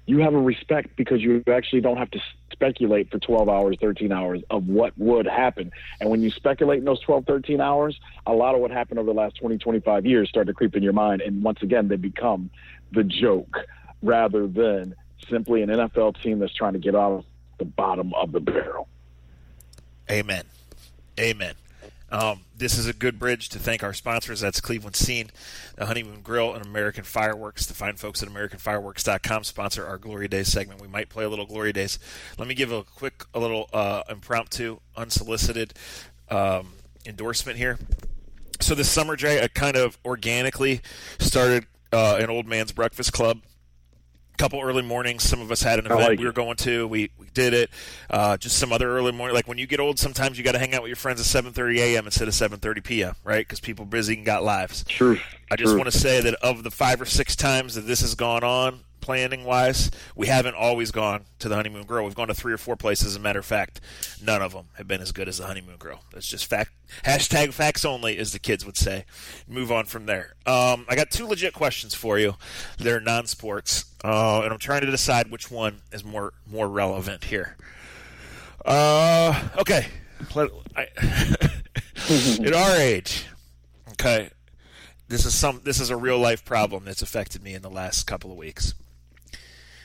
you have a respect because you actually don't have to speculate for 12 hours, 13 hours of what would happen. And when you speculate in those 12, 13 hours, a lot of what happened over the last 20, 25 years start to creep in your mind. And once again, they become the joke rather than simply an NFL team that's trying to get out of the bottom of the barrel. Amen. Amen. This is a good bridge to thank our sponsors. That's Cleveland Scene, the Honeymoon Grill, and American Fireworks. The fine folks at AmericanFireworks.com sponsor our Glory Days segment. We might play a little Glory Days. Let me give a little impromptu, unsolicited endorsement here. So this summer, Jay, I kind of organically started an old man's breakfast club. Couple early mornings. Some of us had an event we were going to. We did it. Just some other early morning. Like when you get old, sometimes you got to hang out with your friends at 7:30 a.m. instead of 7:30 p.m. Right? Because people are busy and got lives. True. I just want to say that of the 5 or 6 times that this has gone on, planning-wise, we haven't always gone to the Honeymoon Grill. We've gone to 3 or 4 places. As a matter of fact, none of them have been as good as the Honeymoon Grill. That's just fact. Hashtag facts only, as the kids would say. Move on from there. I got 2 legit questions for you. They're non-sports, and I'm trying to decide which one is more relevant here. Okay. At our age, okay, this is a real-life problem that's affected me in the last couple of weeks.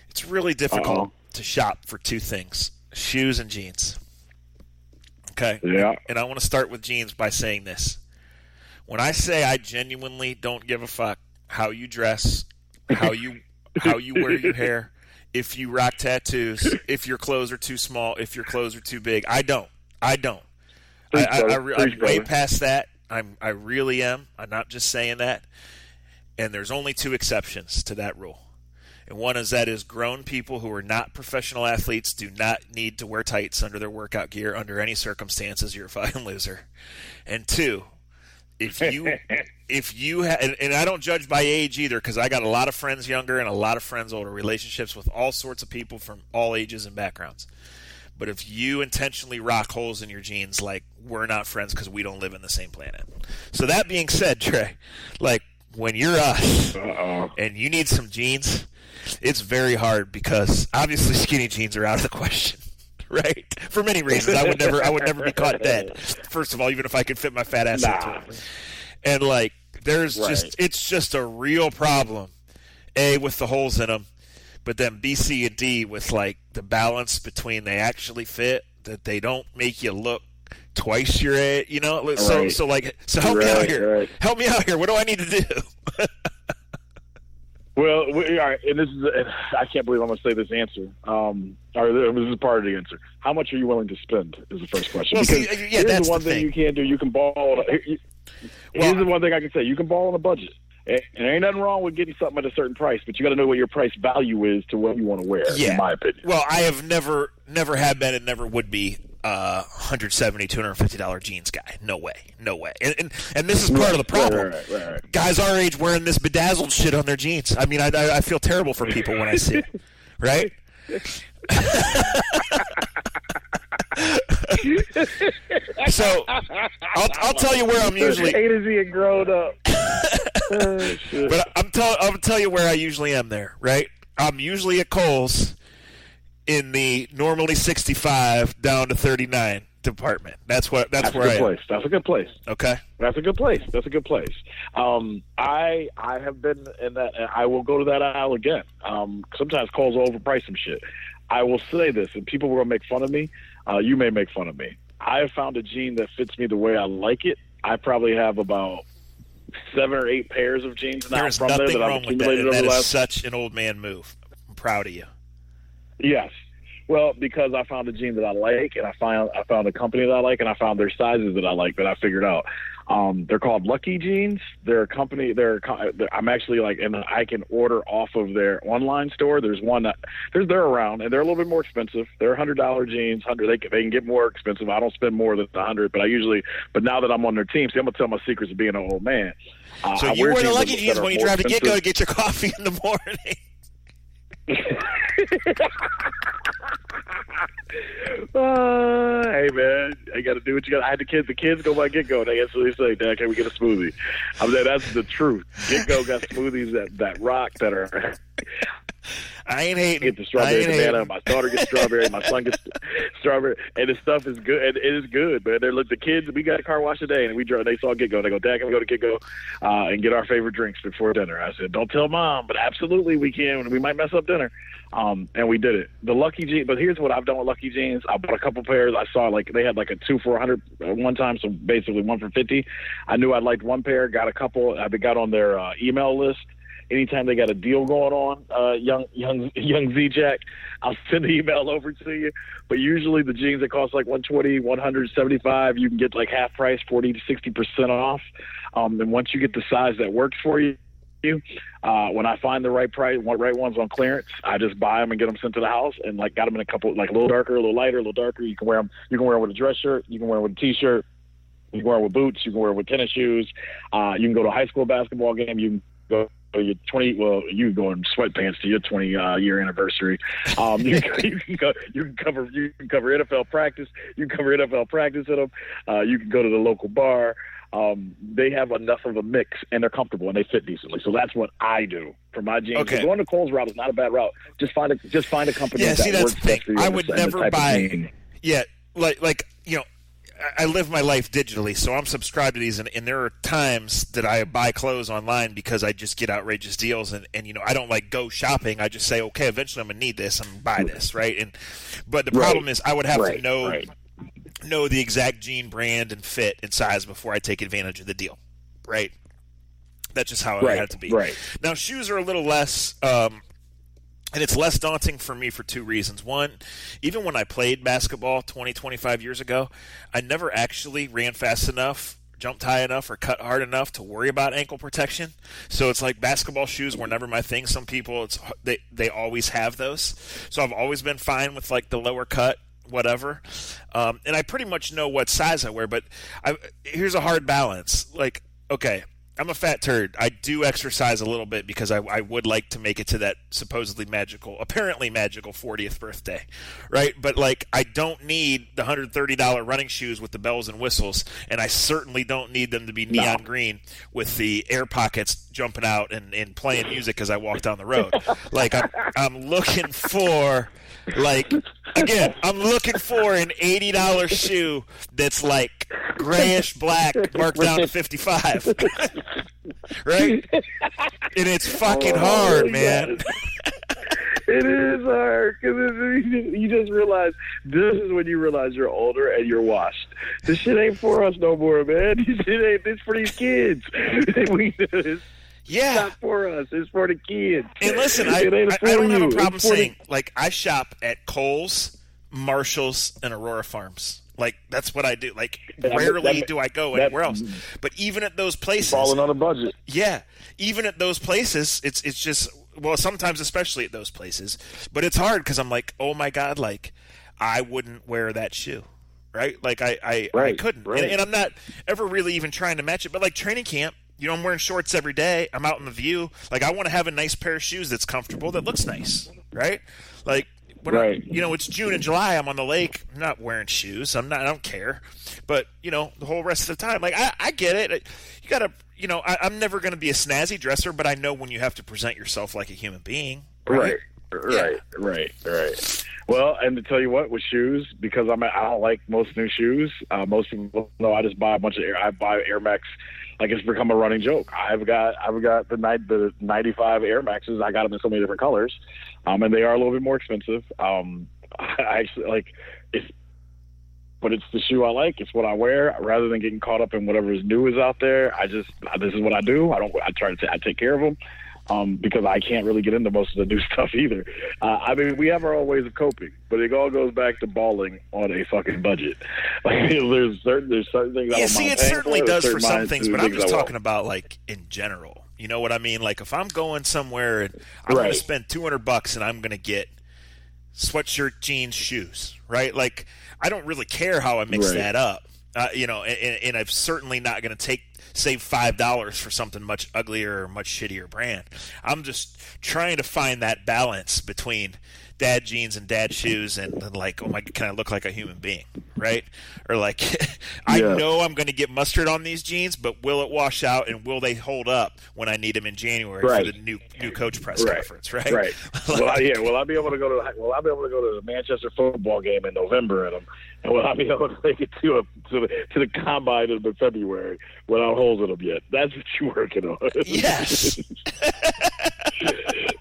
It's really difficult to shop for 2 things, shoes and jeans. Okay? Yeah. And I want to start with jeans by saying this. When I say I genuinely don't give a fuck how you dress, how you wear your hair, if you rock tattoos, if your clothes are too small, if your clothes are too big, I don't. I'm way past that. I really am. I'm not just saying that. And there's only 2 exceptions to that rule. And one is that is grown people who are not professional athletes do not need to wear tights under their workout gear under any circumstances. You're a fucking loser. And two, if you and I don't judge by age either, because I got a lot of friends younger and a lot of friends older, relationships with all sorts of people from all ages and backgrounds. But if you intentionally rock holes in your jeans, like, we're not friends because we don't live in the same planet. So that being said, Trey, like, when you're us and you need some jeans, it's very hard because obviously skinny jeans are out of the question. Right? For many reasons. I would never be caught dead. First of all, even if I could fit my fat ass into it. And like, it's just a real problem. A, with the holes in them, but then B, C, and D with like the balance between they actually fit, that they don't make you look twice your age, you know? So help me out here. Right. Help me out here. What do I need to do? Well, all right, and this is I can't believe I'm going to say this answer. This is part of the answer. How much are you willing to spend is the first question. Well, because here's that's the one thing you can do. You can ball. Here's the one thing I can say. You can ball on a budget. And there ain't nothing wrong with getting something at a certain price, but you got to know what your price value is to what you want to wear, in my opinion. Well, I have never have been and never would be $170, $250 jeans guy. No way. And this is part of the problem. Right. Guys our age wearing this bedazzled shit on their jeans. I mean, I feel terrible for people when I see it. Right? So I'll tell you where I'm usually. A to Z and grown up. But I'll tell you where I usually am there. Right? I'm usually at Kohl's in the normally 65 down to 39 department. That's where I am. That's a good place. Okay. That's a good place. I have been in that. I will go to that aisle again. Sometimes Kohl's will overprice some shit. I will say this, and people will make fun of me. You may make fun of me. I have found a jean that fits me the way I like it. I probably have about 7 or 8 pairs of jeans now There's from there nothing that I've wrong with accumulated that, and over the that is last. such an old man move. I'm proud of you. Yes. Well, because I found a jean that I like, and I found a company that I like, and I found their sizes that I like that I figured out. They're called Lucky Jeans. They're a company. I'm actually and I can order off of their online store. There's one they're around, and they're a little bit more expensive. They're $100 jeans. They can get more expensive. I don't spend more than $100, but now that I'm on their team, see, I'm gonna tell my secrets of being an old man. So you wear the Lucky Jeans when you drive to Get-Go to get your coffee in the morning. Hey man, I got to do what you got. I had the kids go by Get-Go. They actually say, "Dad, can we get a smoothie?" I'm saying that's the truth. Get-Go got smoothies that rock, that are. I ain't hating. Get the strawberry banana. My daughter gets strawberry. My son gets strawberry, and the stuff is good. And it is good, man. They're the kids. We got a car wash today, and they saw Get-Go. They go, "Dad, can we go to Get-Go and get our favorite drinks before dinner?" I said, "Don't tell Mom, but absolutely we can. We might mess up dinner." And we did it. The Lucky Jeans, but here's what I've done with Lucky Jeans. I bought a couple pairs. I saw they had a 2 for $100 one time, so basically 1 for $50. I knew I liked one pair, got a couple. I got on their email list. Anytime they got a deal going on, young Z-Jack, I'll send the email over to you. But usually the jeans that cost $120, $175, you can get half price, 40 to 60% off. And once you get the size that works for you, when I find the right price, right ones on clearance, I just buy them and get them sent to the house, and got them in a couple, a little darker, a little lighter, a little darker. You can wear them. You can wear them with a dress shirt. You can wear them with a t-shirt. You can wear them with boots. You can wear them with tennis shoes. You can go to a high school basketball game. You can go to your 20. Well, you can go in sweatpants to your 20 year anniversary. You can cover NFL practice. You can cover NFL practice in them. You can go to the local bar. They have enough of a mix, and they're comfortable, and they fit decently. So that's what I do for my jeans. Okay. Going to Kohl's route is not a bad route. Just find a company that works best for you. I would never buy. Yeah, I live my life digitally, so I'm subscribed to these, and there are times that I buy clothes online because I just get outrageous deals, and I don't go shopping. I just say, okay, eventually I'm gonna need this. I'm gonna buy this, right? But the problem is, I would have to know the exact jean brand and fit and size before I take advantage of the deal, right? That's just how it had to be. Right. Now, shoes are a little less, and it's less daunting for me for 2 reasons. One, even when I played basketball 20, 25 years ago, I never actually ran fast enough jumped high enough or cut hard enough to worry about ankle protection. So it's like basketball shoes were never my thing. Some people, they always have those. So I've always been fine with like the lower cut, whatever. And I pretty much know what size I wear, but here's a hard balance. Like, okay, I'm a fat turd. I do exercise a little bit because I would like to make it to that apparently magical 40th birthday, right? But like, I don't need the $130 running shoes with the bells and whistles, and I certainly don't need them to be neon green with the air pockets jumping out and playing music as I walk down the road. Like, I'm looking for, like, again, I'm looking for an $80 shoe that's like grayish black, marked down to 55. Right? And it's fucking hard, man. It is hard because you just realize this is when you realize you're older and you're washed. This shit ain't for us no more, man. It's for these kids. Yeah. It's not for us. It's for the kids. And listen, I don't have a problem saying, like, I shop at Kohl's, Marshall's, and Aurora Farms. Like, that's what I do. Like, rarely do I go anywhere else. But even at those places, falling on a budget. Yeah, even at those places, it's just, well, sometimes especially at those places. But it's hard because I'm like, oh my God, like, I wouldn't wear that shoe, right? Like, I couldn't, and I'm not ever really even trying to match it. But like training camp, you know, I'm wearing shorts every day. I'm out in the view. Like, I want to have a nice pair of shoes that's comfortable, that looks nice, right? Like. It's June and July. I'm on the lake. I'm not wearing shoes. I don't care. But, the whole rest of the time, like, I get it. You got to, I'm never going to be a snazzy dresser, but I know when you have to present yourself like a human being. Right. Well, and to tell you what, with shoes, because I don't like most new shoes. Most people know I just buy I buy Air Max. Like, it's become a running joke. I've got the 95 Air Maxes. I got them in so many different colors, and they are a little bit more expensive. I actually like it's, but it's the shoe I like. It's what I wear. Rather than getting caught up in whatever is new is out there, this is what I do. I take care of them. Because I can't really get into most of the new stuff either. I mean, we have our own ways of coping, but it all goes back to balling on a fucking budget. Like, there's certain things. Yeah, see, it certainly does for some things, but I'm just talking about, like, in general. You know what I mean? Like, if I'm going somewhere and I'm going to spend $200 and I'm going to get sweatshirt, jeans, shoes, right? Like, I don't really care how I mix that up. And I'm certainly not going to save $5 for something much uglier or much shittier brand. I'm just trying to find that balance between dad jeans and dad shoes and like, oh my, can I look like a human being, right? Or like, I know I'm going to get mustard on these jeans, but will it wash out and will they hold up when I need them in January for the new coach press conference, right? Right. Will I be able to go to the Manchester football game in November in them? And will I be able to make it to the combine in February without holes in them yet? That's what you're working on. Yes.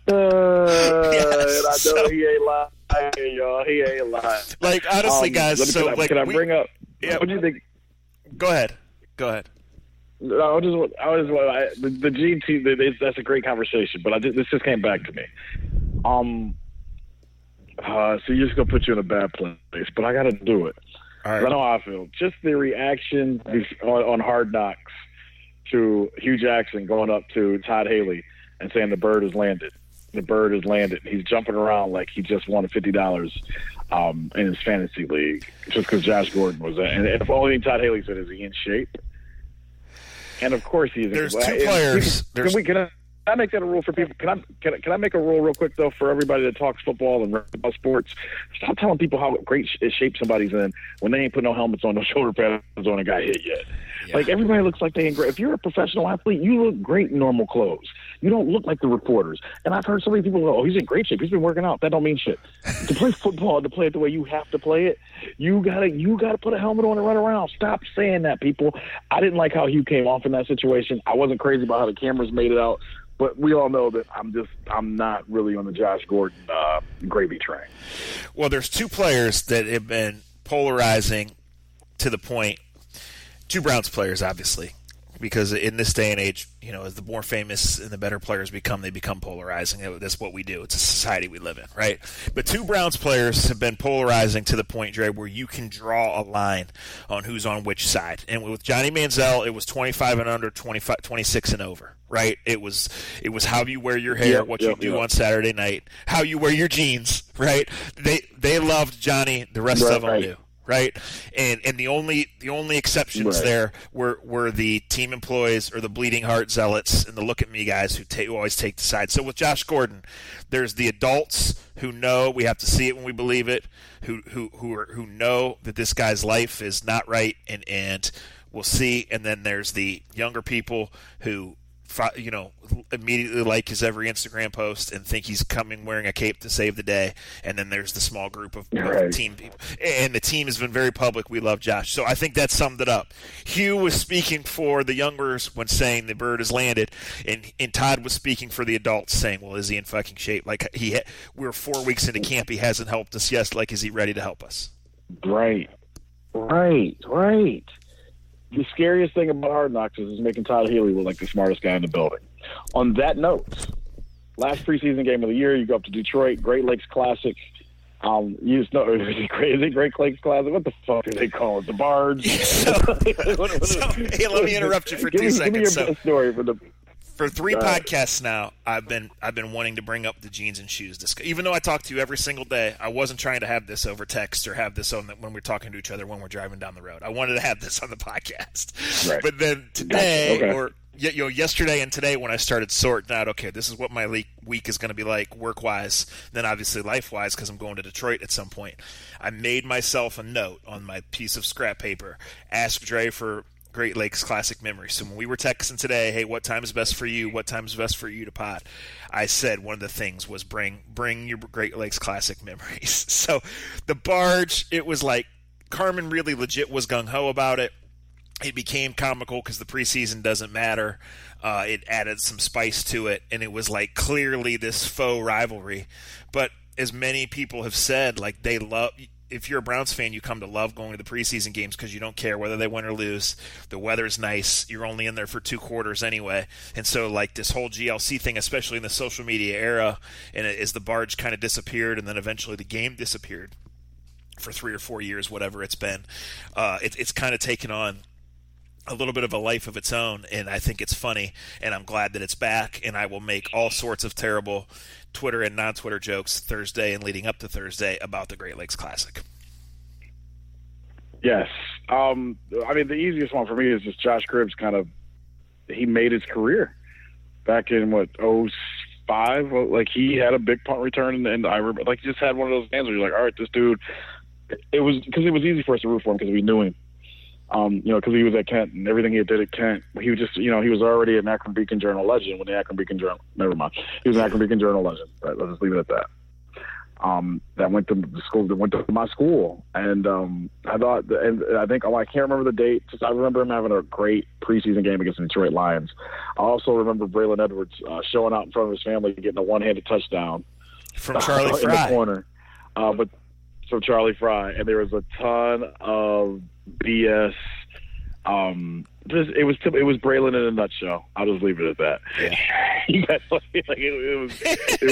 And I know he ain't lying, y'all. He ain't lying. Like, honestly, guys. Can I bring up? Yeah. What do you think? Go ahead. No, the GT. That's a great conversation, but this just came back to me. So you're just gonna put you in a bad place, but I got to do it. All right. I know how I feel. Just the reaction on Hard Knocks to Hugh Jackson going up to Todd Haley and saying the bird has landed. The bird has landed. He's jumping around like he just won $50 in his fantasy league just because Josh Gordon was there. And if only Todd Haley said, is he in shape? And of course he is. There's two players. Can I make that a rule for people? Can I make a rule real quick though for everybody that talks football and about sports? Stop telling people how great shape somebody's in when they ain't put no helmets on, no shoulder pads on, and got hit yet. Yeah. Like, everybody looks like they ain't great. If you're a professional athlete, you look great in normal clothes. You don't look like the reporters. And I've heard so many people go, "Oh, he's in great shape. He's been working out." That don't mean shit. To play football, to play it the way you have to play it, you gotta put a helmet on and run around. Stop saying that, people. I didn't like how Hugh came off in that situation. I wasn't crazy about how the cameras made it out. But we all know that I'm not really on the Josh Gordon gravy train. Well, there's two players that have been polarizing to the point. Two Browns players, obviously. because in this day and age, as the more famous and the better players become, they become polarizing. That's what we do. It's a society we live in, right? But two Browns players have been polarizing to the point, Dre, where you can draw a line on who's on which side. And with Johnny Manziel, it was 25 and under, 26 and over, right? It was how you wear your hair, what you do on Saturday night, how you wear your jeans, right? They loved Johnny, the rest of them do. Right, and the only exceptions there were the team employees or the bleeding heart zealots and the look at me guys who always take the side. So with Josh Gordon, there's the adults who know we have to see it when we believe it, who know that this guy's life is not right and we'll see, and then there's the younger people who immediately like his every Instagram post and think he's coming wearing a cape to save the day. And then there's the small group of team people. And the team has been very public. We love Josh. So I think that summed it up. Hugh was speaking for the youngers when saying the bird has landed. And Todd was speaking for the adults saying, well, is he in fucking shape? Like we're 4 weeks into camp. He hasn't helped us yet. Like, is he ready to help us? Right. The scariest thing about Hard Knocks is making Todd Healy look like the smartest guy in the building. On that note, last preseason game of the year, you go up to Detroit, Great Lakes Classic. Is it Great Lakes Classic? What the fuck do they call it? The Barge? Hey, let me interrupt you for 2 seconds. Give me your best story for 3 podcasts now, I've been wanting to bring up the jeans and shoes discussion. Even though I talk to you every single day, I wasn't trying to have this over text or have this when we're talking to each other when we're driving down the road. I wanted to have this on the podcast. Right. But then today, or yesterday and today, when I started sorting out, okay, this is what my week is going to be like work-wise, then obviously life-wise, because I'm going to Detroit at some point. I made myself a note on my piece of scrap paper. Ask Dre for Great Lakes Classic memories. So when we were texting today, hey, what time is best for you? What time is best for you to pod? I said one of the things was bring your Great Lakes Classic memories. So the Barge, it was like Carmen really legit was gung-ho about it. It became comical because the preseason doesn't matter. It added some spice to it, and it was like clearly this faux rivalry. But as many people have said, like they love – if you're a Browns fan, you come to love going to the preseason games because you don't care whether they win or lose. The weather's nice. You're only in there for 2 quarters anyway. And so, like, this whole GLC thing, especially in the social media era, and as the Barge kind of disappeared and then eventually the game disappeared for 3 or 4 years, whatever it's been, it's kind of taken on a little bit of a life of its own, and I think it's funny, and I'm glad that it's back, and I will make all sorts of terrible Twitter and non-Twitter jokes Thursday and leading up to Thursday about the Great Lakes Classic. Yes. I mean, the easiest one for me is just Josh Cribbs he made his career back in, '05? Like, he had a big punt return, and I remember, like, he just had one of those games where you're like, all right, this dude, it was easy for us to root for him because we knew him. Because he was at Kent and everything he did at Kent, he was just, he was already an Akron Beacon Journal legend when the Akron Beacon Journal, never mind. He was an Akron Beacon Journal legend. Right, let's just leave it at that. That went to my school. And I thought, and I think, I can't remember the date. Just I remember him having a great preseason game against the Detroit Lions. I also remember Braylon Edwards showing out in front of his family and getting a one-handed touchdown. From Charlie Fry. In the corner. But from Charlie Fry. And there was a ton of BS. It was Braylon in a nutshell. I'll just leave it at that. Yeah. it was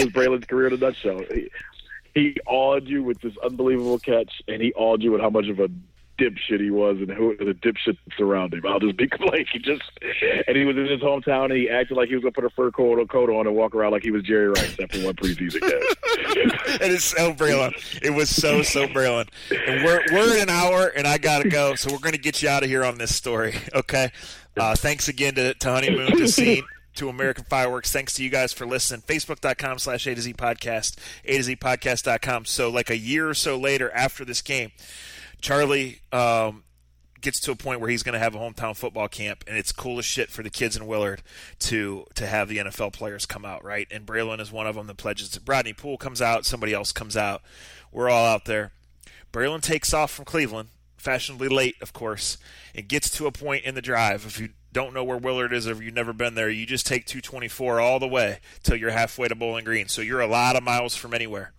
Braylon's career in a nutshell. He awed you with this unbelievable catch, and he awed you with how much of a dipshit he was and who the dipshit around him. I'll just be like, and he was in his hometown, and he acted like he was gonna put a fur coat on and walk around like he was Jerry Rice after one preseason game. It is so Braylon. It was so Braylon. And we're in an hour, and I gotta go, so we're gonna get you out of here on this story. Okay. Thanks again to Honeymoon, to Scene, to American Fireworks. Thanks to you guys for listening. Facebook.com/A to Z Podcast, A to Z Podcast.com. So like a year or so later after this game, Charlie gets to a point where he's going to have a hometown football camp, and it's cool as shit for the kids in Willard to have the NFL players come out, right? And Braylon is one of them that pledges to. Rodney Poole comes out, somebody else comes out. We're all out there. Braylon takes off from Cleveland, fashionably late, of course, and gets to a point in the drive. If you don't know where Willard is or if you've never been there, you just take 224 all the way till you're halfway to Bowling Green. So you're a lot of miles from anywhere.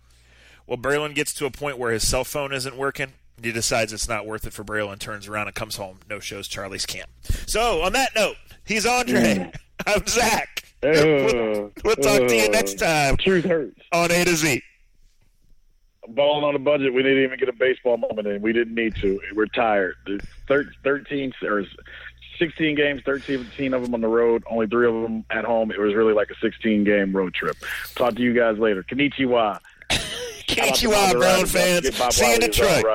Well, Braylon gets to a point where his cell phone isn't working. He decides it's not worth it for Braille and turns around and comes home. No shows, Charlie's camp. So, on that note, he's Andre. I'm Zach. We'll talk to you next time. Truth hurts. On A to Z. Balling on a budget. We didn't even get a baseball moment in. We didn't need to. We're tired. There's 13 or 16 games, 13 of them on the road, only 3 of them at home. It was really like a 16-game road trip. Talk to you guys later. Konnichiwa. Konnichiwa, Brown fans. See you in Detroit.